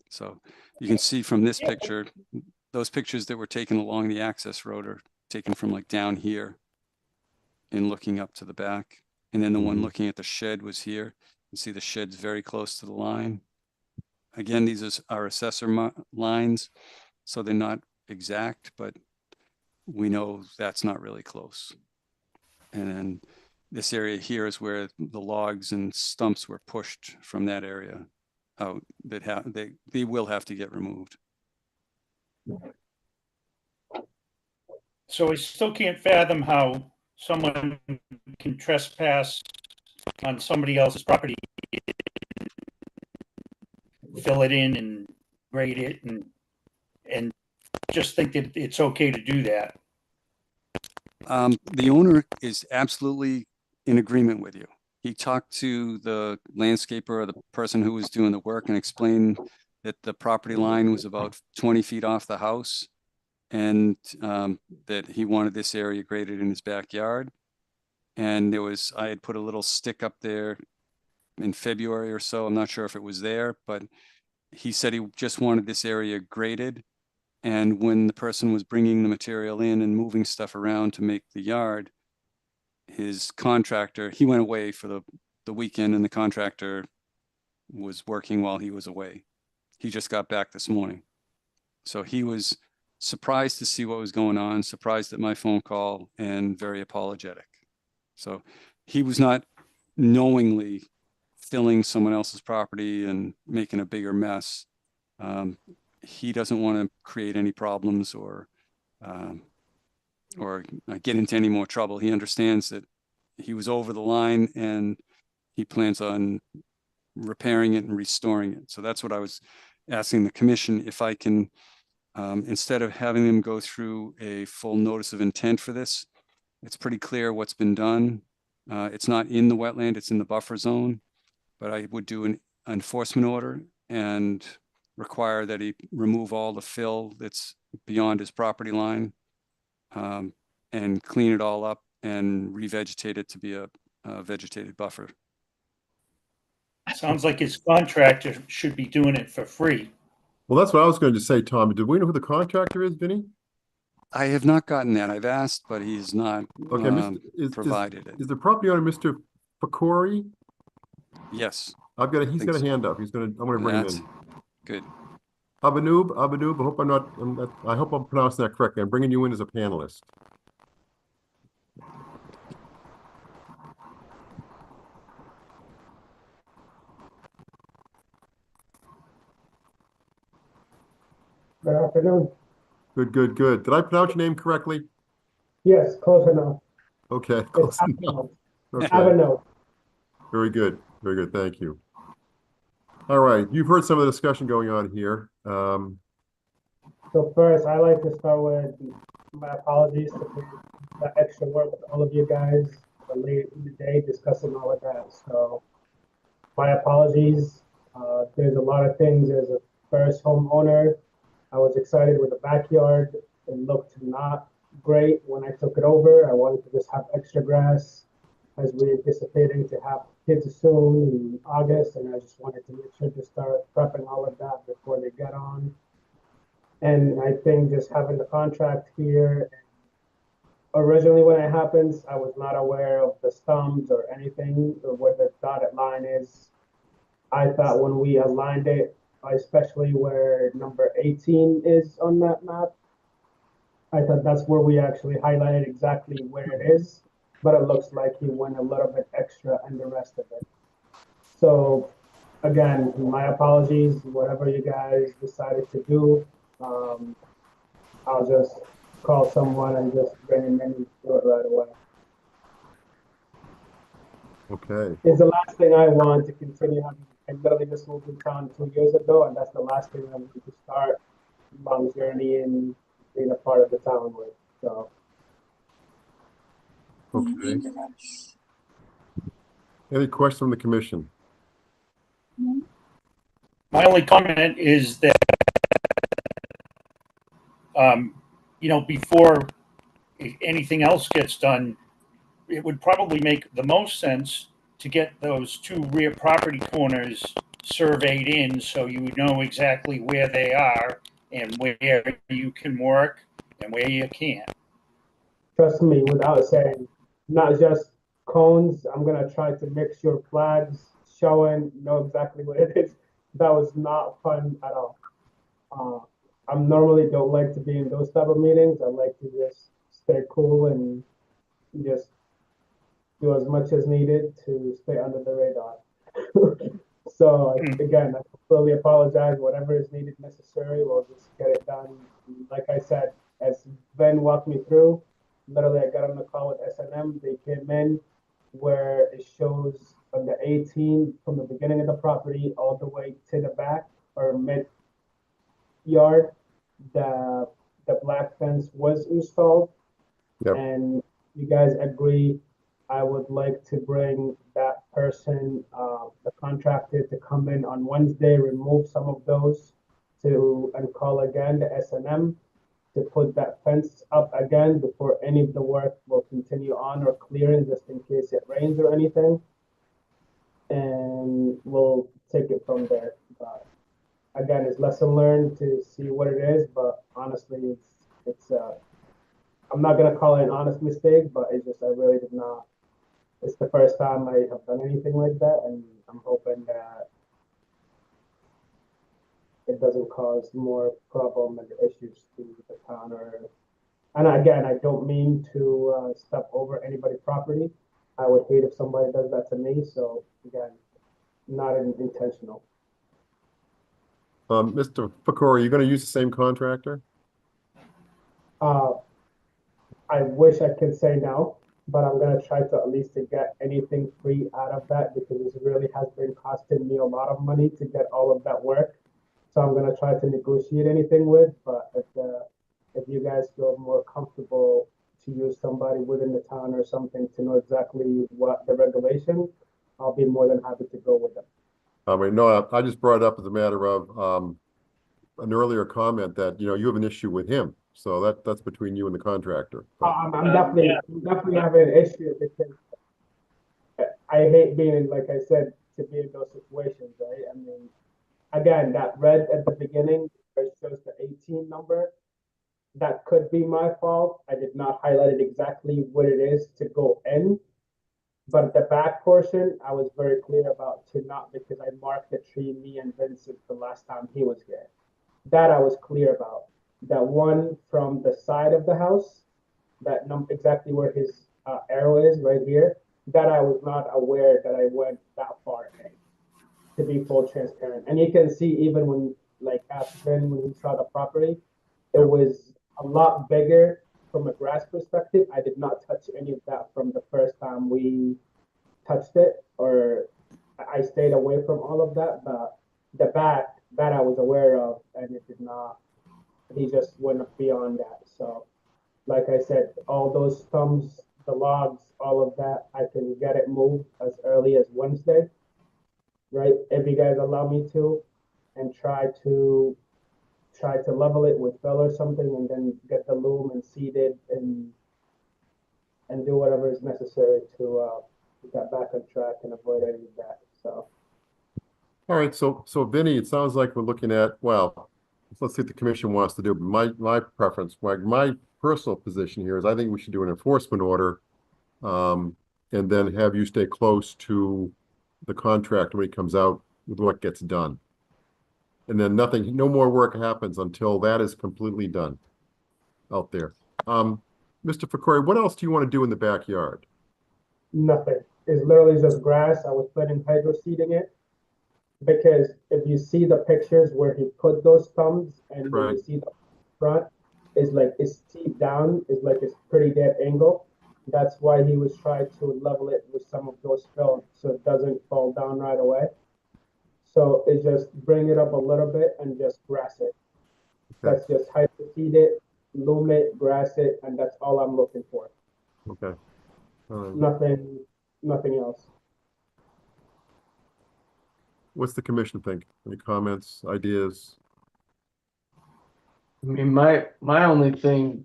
So you can see from this picture, those pictures that were taken along the access road are taken from like down here and looking up to the back. And then the one looking at the shed was here. You see the shed's very close to the line. Again, these are our assessor lines, so they're not exact, but we know that's not really close. And then this area here is where the logs and stumps were pushed from that area out that they will have to get removed. So I still can't fathom how someone can trespass on somebody else's property, fill it in and grade it and just think that it's okay to do that. The owner is absolutely in agreement with you. He talked to the landscaper or the person who was doing the work and explained that the property line was about 20 feet off the house, and that he wanted this area graded in his backyard. And I had put a little stick up there in February or so. I'm not sure if it was there, but he said he just wanted this area graded. And when the person was bringing the material in and moving stuff around to make the yard, his contractor, he went away for the weekend, and the contractor was working while he was away. He just got back this morning. So he was surprised to see what was going on, surprised at my phone call, and very apologetic. So he was not knowingly filling someone else's property and making a bigger mess. He doesn't want to create any problems or get into any more trouble. He understands that he was over the line, and he plans on repairing it and restoring it. So that's what I was asking the commission, if I can, instead of having them go through a full notice of intent for this, it's pretty clear what's been done. It's not in the wetland, it's in the buffer zone, but I would do an enforcement order and require that he remove all the fill that's beyond his property line, and clean it all up and revegetate it to be a vegetated buffer. Sounds like his contractor should be doing it for free. Well, that's what I was going to say, Tom. Do we know who the contractor is, Vinny? I have not gotten that. I've asked, but he's not Okay, provided it. Is the property owner Mr. Fakori? Yes. He's got think a so. hand up. I'm gonna bring him That's in. good. Abanoob, I hope I'm pronouncing that correctly. I'm bringing you in as a panelist. Good afternoon. Good. Did I pronounce your name correctly? Yes, close enough. Okay, It's close enough. Okay, Avenue. very good. Thank you. All right, you've heard some of the discussion going on here. So first, I like to start with my apologies for the extra work with all of you guys late in the day discussing all of that. So my apologies. There's a lot of things as a first homeowner. I was excited with the backyard. It looked not great when I took it over. I wanted to just have extra grass as we're anticipating to have kids soon in August, and I just wanted to make sure to start prepping all of that before they get on. And I think just having the contract here, originally when it happens, I was not aware of the stumps or anything or where the dotted line is I thought when we aligned it, especially where number 18 is on that map, I thought that's where we actually highlighted exactly where it is, but it looks like he went a little bit extra in the rest of it. So again, my apologies, whatever you guys decided to do. I'll just call someone and just bring him in and do it right away. Okay. It's the last thing I want to continue having. I literally just moved in town 2 years ago, and that's the last thing I want to start a long journey in being a part of the town with. So Okay. Any questions from the commission? My only comment is that, before anything else gets done, it would probably make the most sense to get those 2 rear property corners surveyed in so you would know exactly where they are and where you can work and where you can't. trust me, without saying, not just cones. I'm gonna try to make sure flags showing, know exactly what it is. That was not fun at all. I normally don't like to be in those type of meetings. I like to just stay cool and just do as much as needed to stay under the radar. So again, I completely apologize. Whatever is needed, necessary, we'll just get it done. Like I said, as Ben walked me through, literally I got on the call with S&M. They came in where it shows on the 18 from the beginning of the property all the way to the back or mid yard. The black fence was installed. Yep. And you guys agree I would like to bring that person, the contractor, to come in on Wednesday, remove some of those and call again the S&M to put that fence up again before any of the work will continue on or clearing just in case it rains or anything. And we'll take it from there. But again, it's lesson learned to see what it is, but honestly, it's I'm not gonna call it an honest mistake, but it's just I really did not. It's the first time I have done anything like that, and I'm hoping that it doesn't cause more problem and issues to the town. And again, I don't mean to step over anybody's property. I would hate if somebody does that to me. So again, not intentional. Mr. Pecora, are you going to use the same contractor? I wish I could say no, but I'm gonna try to at least to get anything free out of that because this really has been costing me a lot of money to get all of that work. So I'm gonna try to negotiate anything with, but if you guys feel more comfortable to use somebody within the town or something to know exactly what the regulation, I'll be more than happy to go with them. I mean, no, I just brought it up as a matter of an earlier comment that, you have an issue with him. So that's between you and the contractor. I'm definitely having an issue because I hate being in, like I said, to be in those situations, right? I mean, again, that red at the beginning where it shows the 18 number, that could be my fault. I did not highlight it exactly what it is to go in. But the back portion, I was very clear about to not because I marked the tree, me and Vincent the last time he was here. That I was clear about. That one from the side of the house, that number exactly where his arrow is right here, that I was not aware that I went that far in, to be full transparent. And you can see even when like when he saw the property, it was a lot bigger from a grass perspective. I did not touch any of that from the first time we touched it, or I stayed away from all of that, but the back that I was aware of, and it did not. He just went beyond that. So, like I said, all those stumps, the logs, all of that, I can get it moved as early as Wednesday, right? If you guys allow me to, and try to level it with fill or something, and then get the loom and seed it and do whatever is necessary to get back on track and avoid any of that. So. All right, so Vinny, it sounds like we're looking at, well, let's see what the commission wants to do. My preference, my personal position here is I think we should do an enforcement order, and then have you stay close to the contractor when he comes out, with what gets done. And then nothing, no more work happens until that is completely done out there. Mr. Fakori, what else do you want to do in the backyard? Nothing. It's literally just grass. I was planning hydro seeding it. Because if you see the pictures where he put those stumps and when Right. you see the front, it's like it's steep down, it's like it's pretty dead angle. That's why he was trying to level it with some of those fill so it doesn't fall down right away. So it just bring it up a little bit and just grass it. That's just hydro seed it, loam it, grass it, and that's all I'm looking for. Okay. All right. Nothing else. What's the commission think? Any comments, ideas? I mean, my only thing,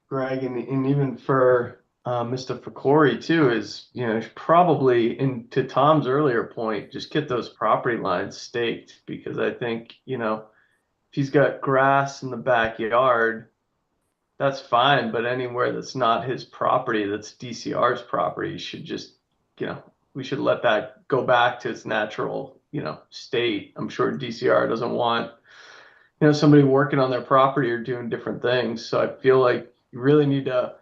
Greg, and even for Mr. Fakori too, is probably, and to Tom's earlier point, just get those property lines staked, because I think if he's got grass in the backyard, that's fine, but anywhere that's not his property, that's DCR's property, should just we should let that go back to its natural state. I'm sure DCR doesn't want somebody working on their property or doing different things. So I feel like you really need to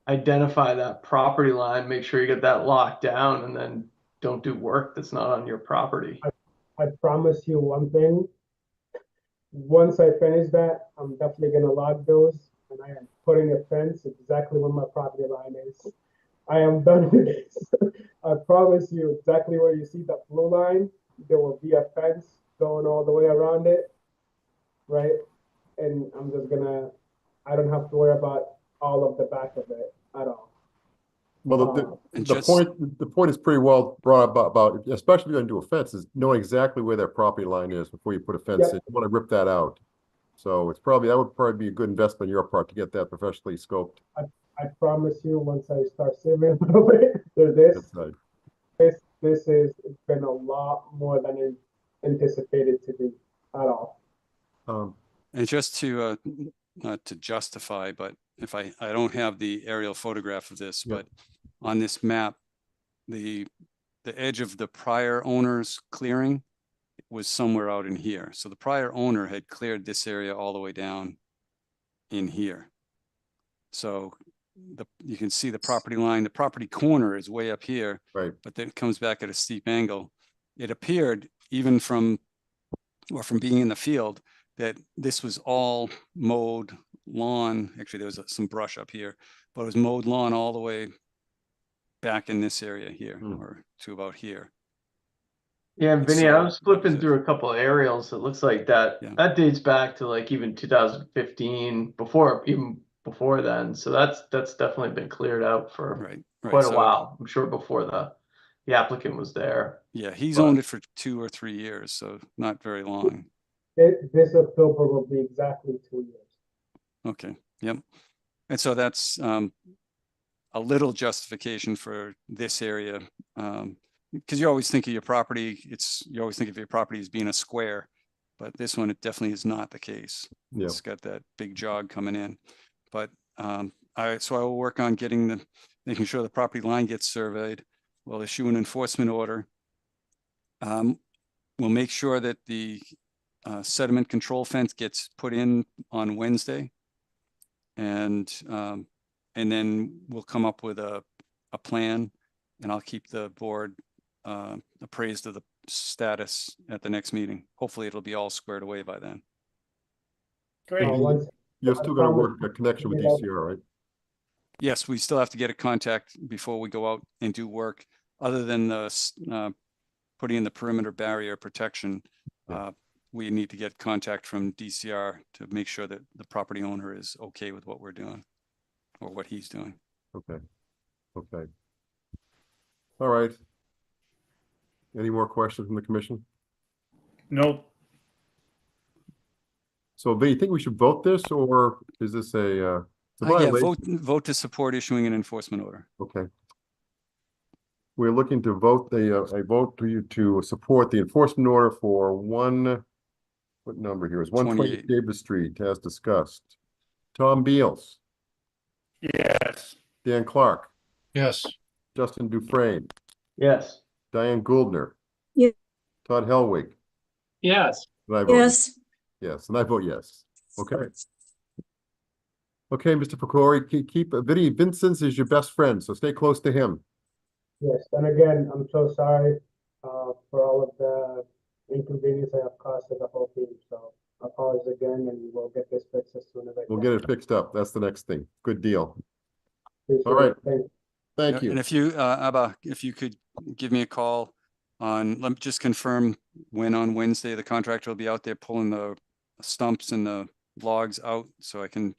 identify that property line, make sure you get that locked down, and then don't do work that's not on your property. I promise you one thing. Once I finish that, I'm definitely gonna log those, and I am putting a fence exactly where my property line is. I am done with this. I promise you exactly where you see that blue line, there will be a fence going all the way around it, right? And I'm just gonna, I don't have to worry about all of the back of it at all. Well, And the just- point is pretty well brought about, especially if you're gonna do a fence, is knowing exactly where that property line is before you put a fence in. You want to rip that out. So that would probably be a good investment on your part to get that professionally scoped. I promise you, once I start saving a little bit, this is, it's been a lot more than it anticipated to be at all. And just to not to justify, but if I don't have the aerial photograph of this, but on this map, the edge of the prior owner's clearing was somewhere out in here. So the prior owner had cleared this area all the way down in here. So you can see the property line, the property corner is way up here, right? But then it comes back at a steep angle. It appeared even from being in the field that this was all mowed lawn. Actually, there was some brush up here, but it was mowed lawn all the way back in this area here, or to about here. Yeah, Vinny, So I was flipping through a couple of aerials. It looks like that dates back to like even 2015, even before then. So that's definitely been cleared out for quite a while. I'm sure before the applicant was there. Yeah, he's owned it for 2 or 3 years, so not very long. This October will be exactly 2 years. Okay, yep. And so that's a little justification for this area. Because you always think of your property, you always think of your property as being a square, but this one, it definitely is not the case. Yeah. It's got that big jog coming in. But so I will work on making sure the property line gets surveyed. We'll issue an enforcement order. We'll make sure that the sediment control fence gets put in on Wednesday. And then we'll come up with a plan, and I'll keep the board appraised of the status at the next meeting. Hopefully it'll be all squared away by then. Great. You're still going to work a connection with DCR, right? Yes, we still have to get a contact before we go out and do work. Other than the putting in the perimeter barrier protection, we need to get contact from DCR to make sure that the property owner is okay with what we're doing or what he's doing. Okay. All right. Any more questions from the commission? Nope. So, do you think we should vote this, or is this a Yeah, vote to support issuing an enforcement order. Okay. We're looking to vote a vote to you to support the enforcement order for what number here is 128 Davis Street as discussed. Tom Beals. Yes. Dan Clark. Yes. Justin Dufresne. Yes. Diane Gouldner. Yes. Todd Helwig. Yes. And I vote Yes, yes, and I vote yes. Okay. Okay, Mr. Pecori, keep Vinnie Vincent is your best friend, so stay close to him. Yes, and again, I'm so sorry, for all of the inconvenience I have caused to the whole team, so I apologize again, and we'll get this fixed as soon as I can. We'll get it fixed up. That's the next thing. Good deal. Appreciate All right. it. Thank you. Thank And you. if you, Abba, if you could give me a call on, let me just confirm when on Wednesday the contractor will be out there pulling the stumps and the logs out, so I can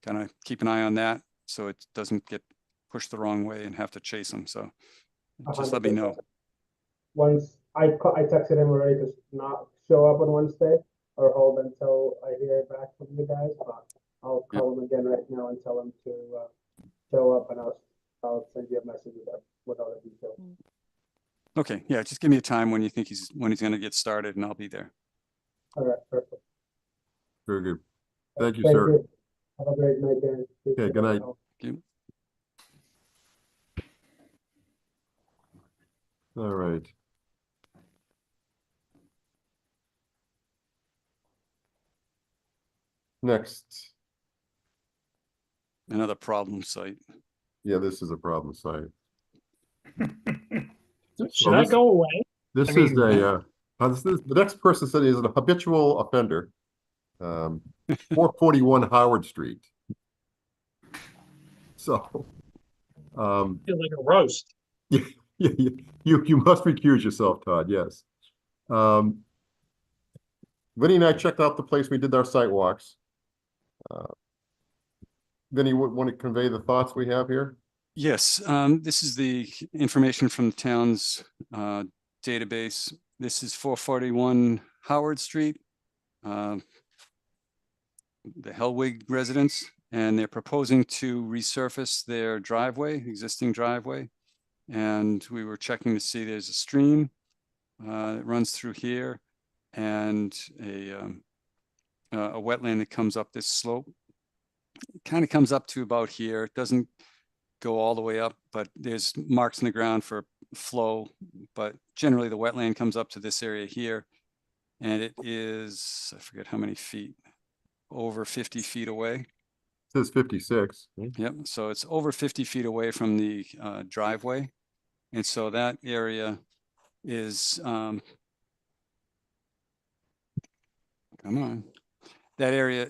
kind of keep an eye on that, so it doesn't get pushed the wrong way and have to chase them. So just let me know. 100%. Once I texted him already to not show up on Wednesday or hold until I hear back from you guys, but I'll call him again right now and tell him to show up, and I'll send you a message with all the details. Okay, yeah, just give me a time when you think he's gonna get started and I'll be there. All right, perfect. Very good. Thank you, Thank sir. you. Have a great night, guys. Okay, good night. Thank you. All right. Next. Another problem site. Yeah, this is a problem site. Should I go away? This I is mean- the next person said is a habitual offender. 441 Howard Street. So, Feel like a roast. yeah, you must recuse yourself, Todd. Yes. Vinny and I checked out the place. We did our site walks. Vinny, want to convey the thoughts we have here? Yes, this is the information from the town's database. This is 441 Howard Street, the Hellwig residence, and they're proposing to resurface their driveway, existing driveway. And we were checking to see there's a stream that runs through here and a wetland that comes up this slope. It kind of comes up to about here. It doesn't go all the way up, but there's marks in the ground for flow. But generally the wetland comes up to this area here. And it is, I forget how many feet, over 50 feet away. It says 56. Yep, so it's over 50 feet away from the driveway. And so that area is, come on, that area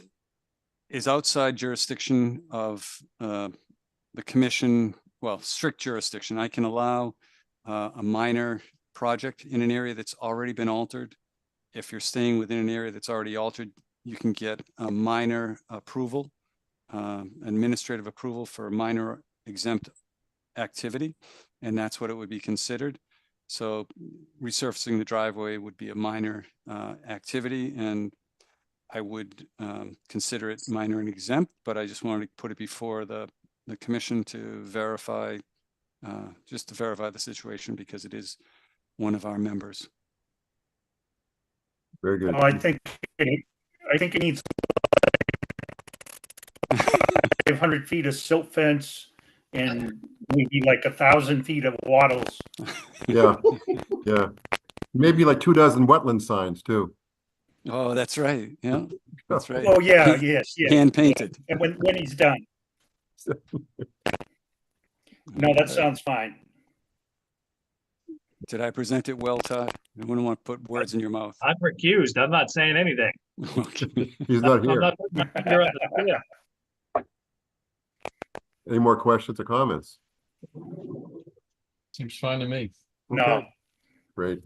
is outside jurisdiction of the commission, well, strict jurisdiction. I can allow a minor project in an area that's already been altered. If you're staying within an area that's already altered, you can get a minor approval, administrative approval for a minor exempt activity, and that's what it would be considered. So resurfacing the driveway would be a minor activity, and I would consider it minor and exempt, but I just wanted to put it before the commission to verify, just to verify the situation, because it is one of our members. Very good. Oh, I think it needs 500 feet of silt fence and maybe like 1,000 feet of wattles. Yeah, yeah. Maybe like 24 wetland signs too. Oh, that's right. Yeah, that's right. Oh, yeah, yes. Hand painted. And when he's done. No, that sounds fine. Did I present it well, Todd? I wouldn't want to put words in your mouth. I'm recused. I'm not saying anything. Okay. He's not I'm here. not putting my finger on the scale. Any more questions or comments? Seems fine to me. No. Okay, great.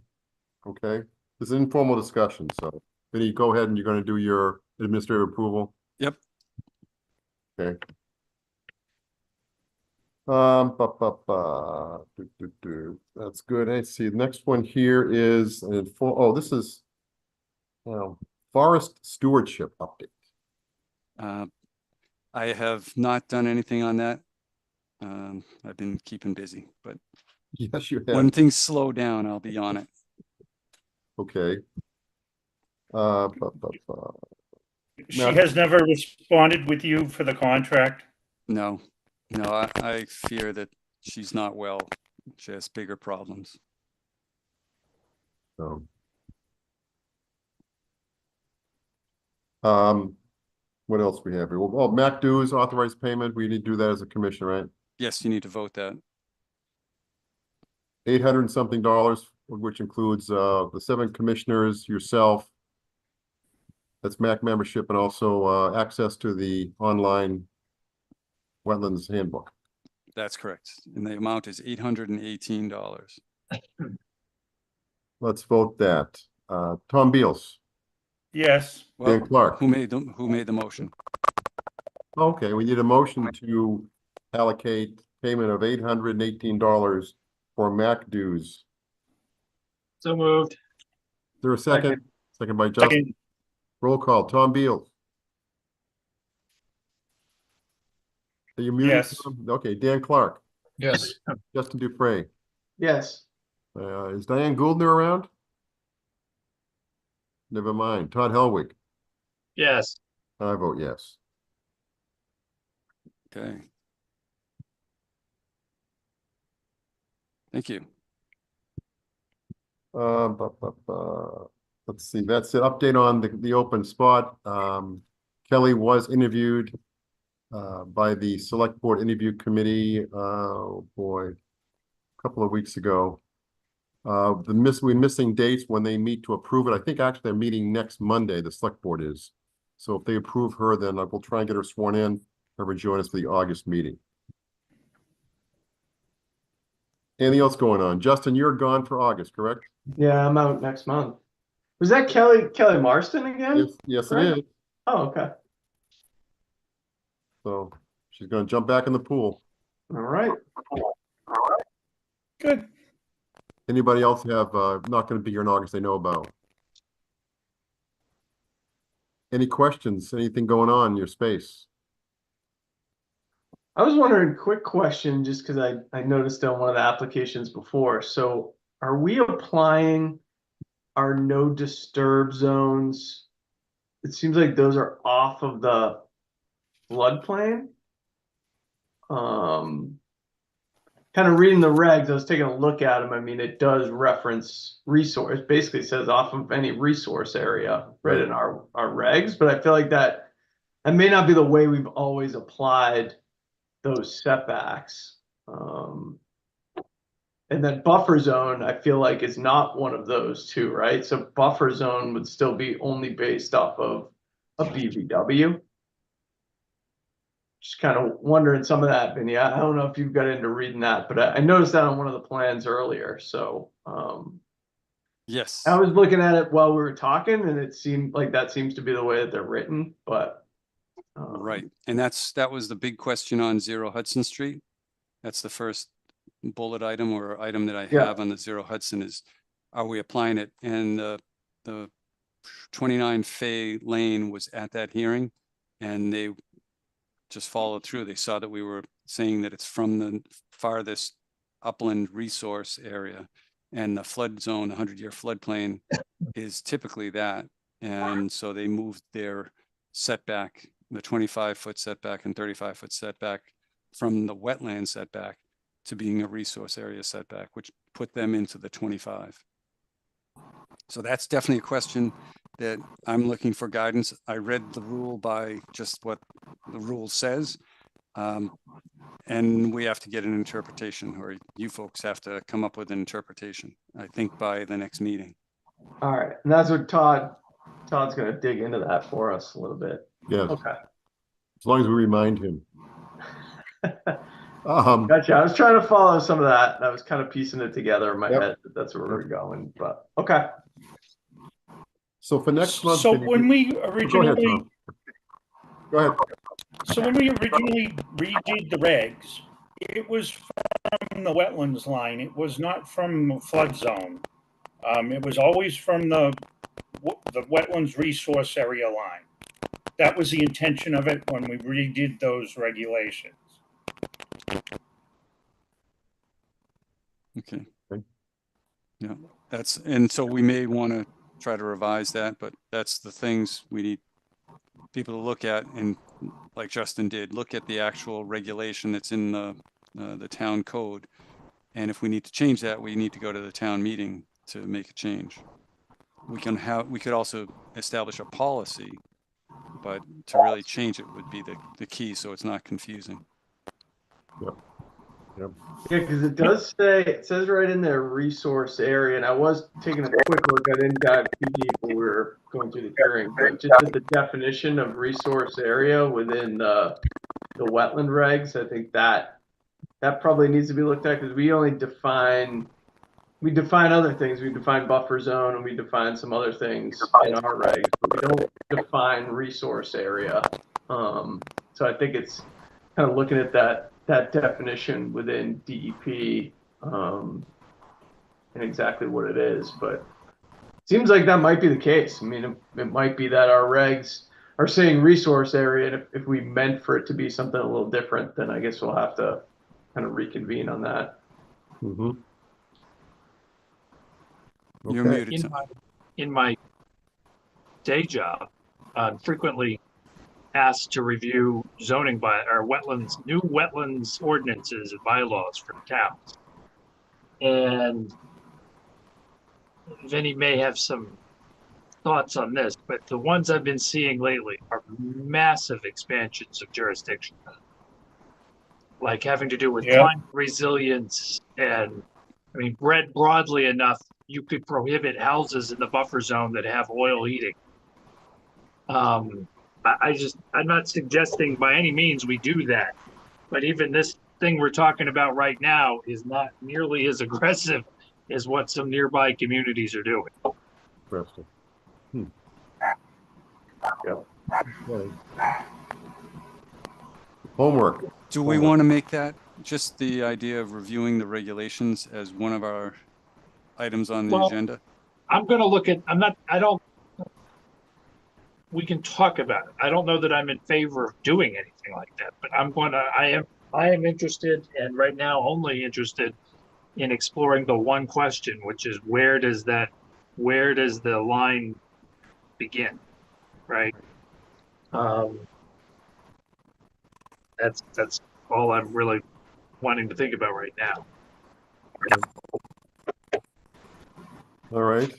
Okay, this is an informal discussion, so Vinny, go ahead and you're going to do your administrative approval. Yep. Okay. That's good. I see. The next one here is this is forest stewardship update. I have not done anything on that. I've been keeping busy, but Yes, you have. when things slow down, I'll be on it. Okay. She has never responded with you for the contract. No, I fear that she's not well. She has bigger problems. So. What else we have here? Well, MAC dues, authorized payment, we need to do that as a commission, right? Yes, you need to vote that. $800 and something, which includes the 7 commissioners, yourself. That's MAC membership and also access to the online wetlands handbook. That's correct. And the amount is $818. Let's vote that. Tom Beals, Yes. Well, Dan Clark. who made the motion? Okay, we need a motion to allocate payment of $818 for MAC dues. So moved. Is there a second? Second by Justin. Second. Roll call. Tom Beals. Are you muted? Yes. Tom? Okay, Dan Clark. Yes. Justin Dupre. Yes. Is Diane Gouldner around? Never mind. Todd Helwig. Yes. I vote yes. Okay. Thank you. Let's see, that's an update on the open spot. Kelly was interviewed by the select board interview committee, oh boy, a couple of weeks ago. We're missing dates when they meet to approve it. I think actually they're meeting next Monday, the select board is. So if they approve her, then we'll try and get her sworn in, have her join us for the August meeting. Anything else going on? Justin, you're gone for August, correct? Yeah, I'm out next month. Was that Kelly Marston again? Yes, it Right. is. Oh, okay. So she's gonna jump back in the pool. All right. Good. Anybody else have, not gonna be here in August they know about? Any questions? Anything going on in your space? I was wondering, quick question, just because I noticed on one of the applications before. So are we applying our no disturb zones? It seems like those are off of the floodplain. Kind of reading the regs, I was taking a look at them. I mean, it does reference resource. Basically says off of any resource area, right, in our regs. But I feel like that may not be the way we've always applied those setbacks. And then buffer zone, I feel like is not one of those two, right? So buffer zone would still be only based off of a BVW. Just kind of wondering some of that, Vinny. I don't know if you've got into reading that, but I noticed that on one of the plans earlier. So Yes. I was looking at it while we were talking, and it seemed like that seems to be the way that they're written, but Right. And that was the big question on 0 Hudson Street. That's the first bullet item or item that I Yeah. have on the 0 Hudson is, are we applying it? And the 29 Fay Lane was at that hearing and they just followed through. They saw that we were saying that it's from the farthest upland resource area, and the flood zone, the 100-year floodplain is typically that. And so they moved their setback, the 25-foot setback and 35-foot setback from the wetland setback to being a resource area setback, which put them into the 25. So that's definitely a question that I'm looking for guidance. I read the rule by just what the rule says. And we have to get an interpretation, or you folks have to come up with an interpretation, I think, by the next meeting. all right. And that's what Todd's going to dig into that for us a little bit. Yes, Okay. as long as we remind him. Gotcha. I was trying to follow some of that, and I was kind of piecing it together in my Yep. head that that's where we're going. But okay. So for next month. So can you- when we Go ahead, originally, Tom. Go ahead. so when we originally redid the regs, it was from the wetlands line. It was not from the flood zone. It was always from the wetlands resource area line. That was the intention of it when we redid those regulations. Okay. Okay. Yeah, and so we may want to try to revise that, but that's the things we need people to look at, and like Justin did, look at the actual regulation that's in the town code. And if we need to change that, we need to go to the town meeting to make a change. We could also establish a policy but to really change it would be the key, so it's not confusing. Yeah, because it says right in there, resource area, and I was taking a quick look. I didn't dive too deep when we were going through the hearing, but just at the definition of resource area within the wetland regs, I think that probably needs to be looked at, because we define other things. We define buffer zone and we define some other things in our regs, but we don't define resource area. So I think it's kind of looking at that definition within DEP, and exactly what it is, but it seems like that might be the case. I mean, it might be that our regs are saying resource area, and if we meant for it to be something a little different, then I guess we'll have to kind of reconvene on that. Mm-hmm. You're muted. In my day job, I'm frequently asked to review zoning or new wetlands ordinances and bylaws for towns. And Vinny may have some thoughts on this, but the ones I've been seeing lately are massive expansions of jurisdiction, like having to do with climate resilience. And I mean, read broadly enough, you could prohibit houses in the buffer zone that have oil heating. I'm not suggesting by any means we do that, but even this thing we're talking about right now is not nearly as aggressive as what some nearby communities are doing. Interesting. Yep. Okay. Homework. Do we want to make that just the idea of reviewing the regulations as one of our items on the agenda? I'm going to look at, we can talk about it. I don't know that I'm in favor of doing anything like that, but I am interested, and right now only interested in exploring the one question, which is where does the line begin, right? That's all I'm really wanting to think about right now. All right.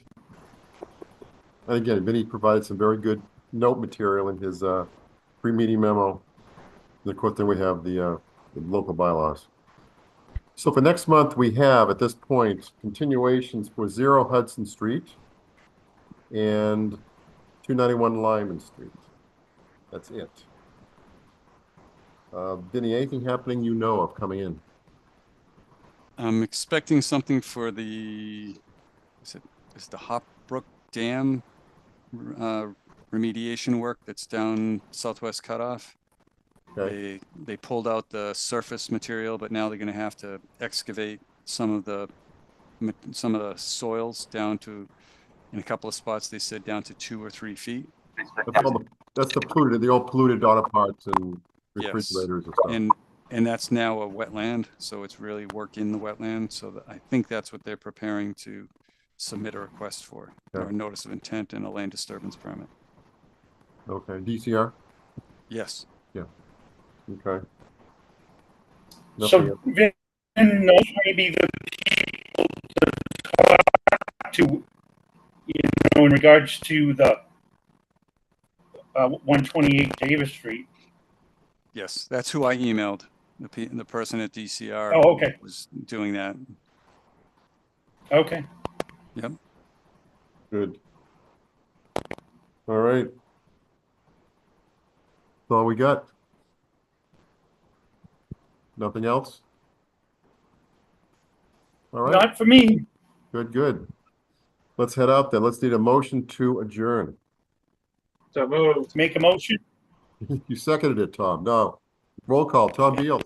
And again, Vinny provided some very good note material in his pre-meeting memo. And of course, then we have the local bylaws. So for next month, we have at this point continuations for 0 Hudson Street and 291 Lyman Street. That's it. Vinny, anything happening you know of coming in? I'm expecting something for the Hopbrook Dam remediation work that's down Southwest Cutoff. Okay. They pulled out the surface material, but now they're going to have to excavate some of the soils down to, in a couple of spots they said down to 2 or 3 feet. That's the old polluted auto parts and refrigerators and stuff. And that's now a wetland, so it's really work in the wetland. So I think that's what they're preparing to submit a request for, or a notice of intent and a land disturbance permit. Okay, DCR? Yes. Yeah. Okay. So Vin knows maybe the people to talk to, in regards to the 128 Davis Street. Yes, that's who I emailed. The person at DCR. Oh, okay. Was doing that. Okay. Yep. Good. All right. That's all we got. Nothing else? All right. Not for me. Good. Let's head out then. Let's need a motion to adjourn. So moved. Make a motion? You seconded it, Tom. No. Roll call. Tom Beal.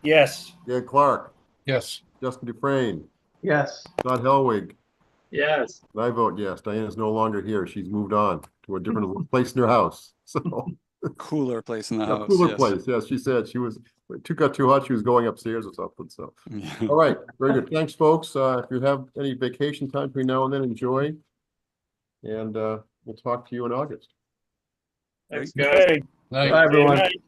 Yes. Dan Clark. Yes. Justin Dufresne. Yes. Don Helwig. Yes. And I vote yes. Diana's no longer here. She's moved on to a different place in her house. So cooler place in the house. cooler yes. place. Yes, she said it got too hot. She was going upstairs or something. So Yeah. all right, very good. Thanks, folks. If you have any vacation time between now and then, enjoy. And we'll talk to you in August. Thanks, guys. Night. Bye, everyone. Good night.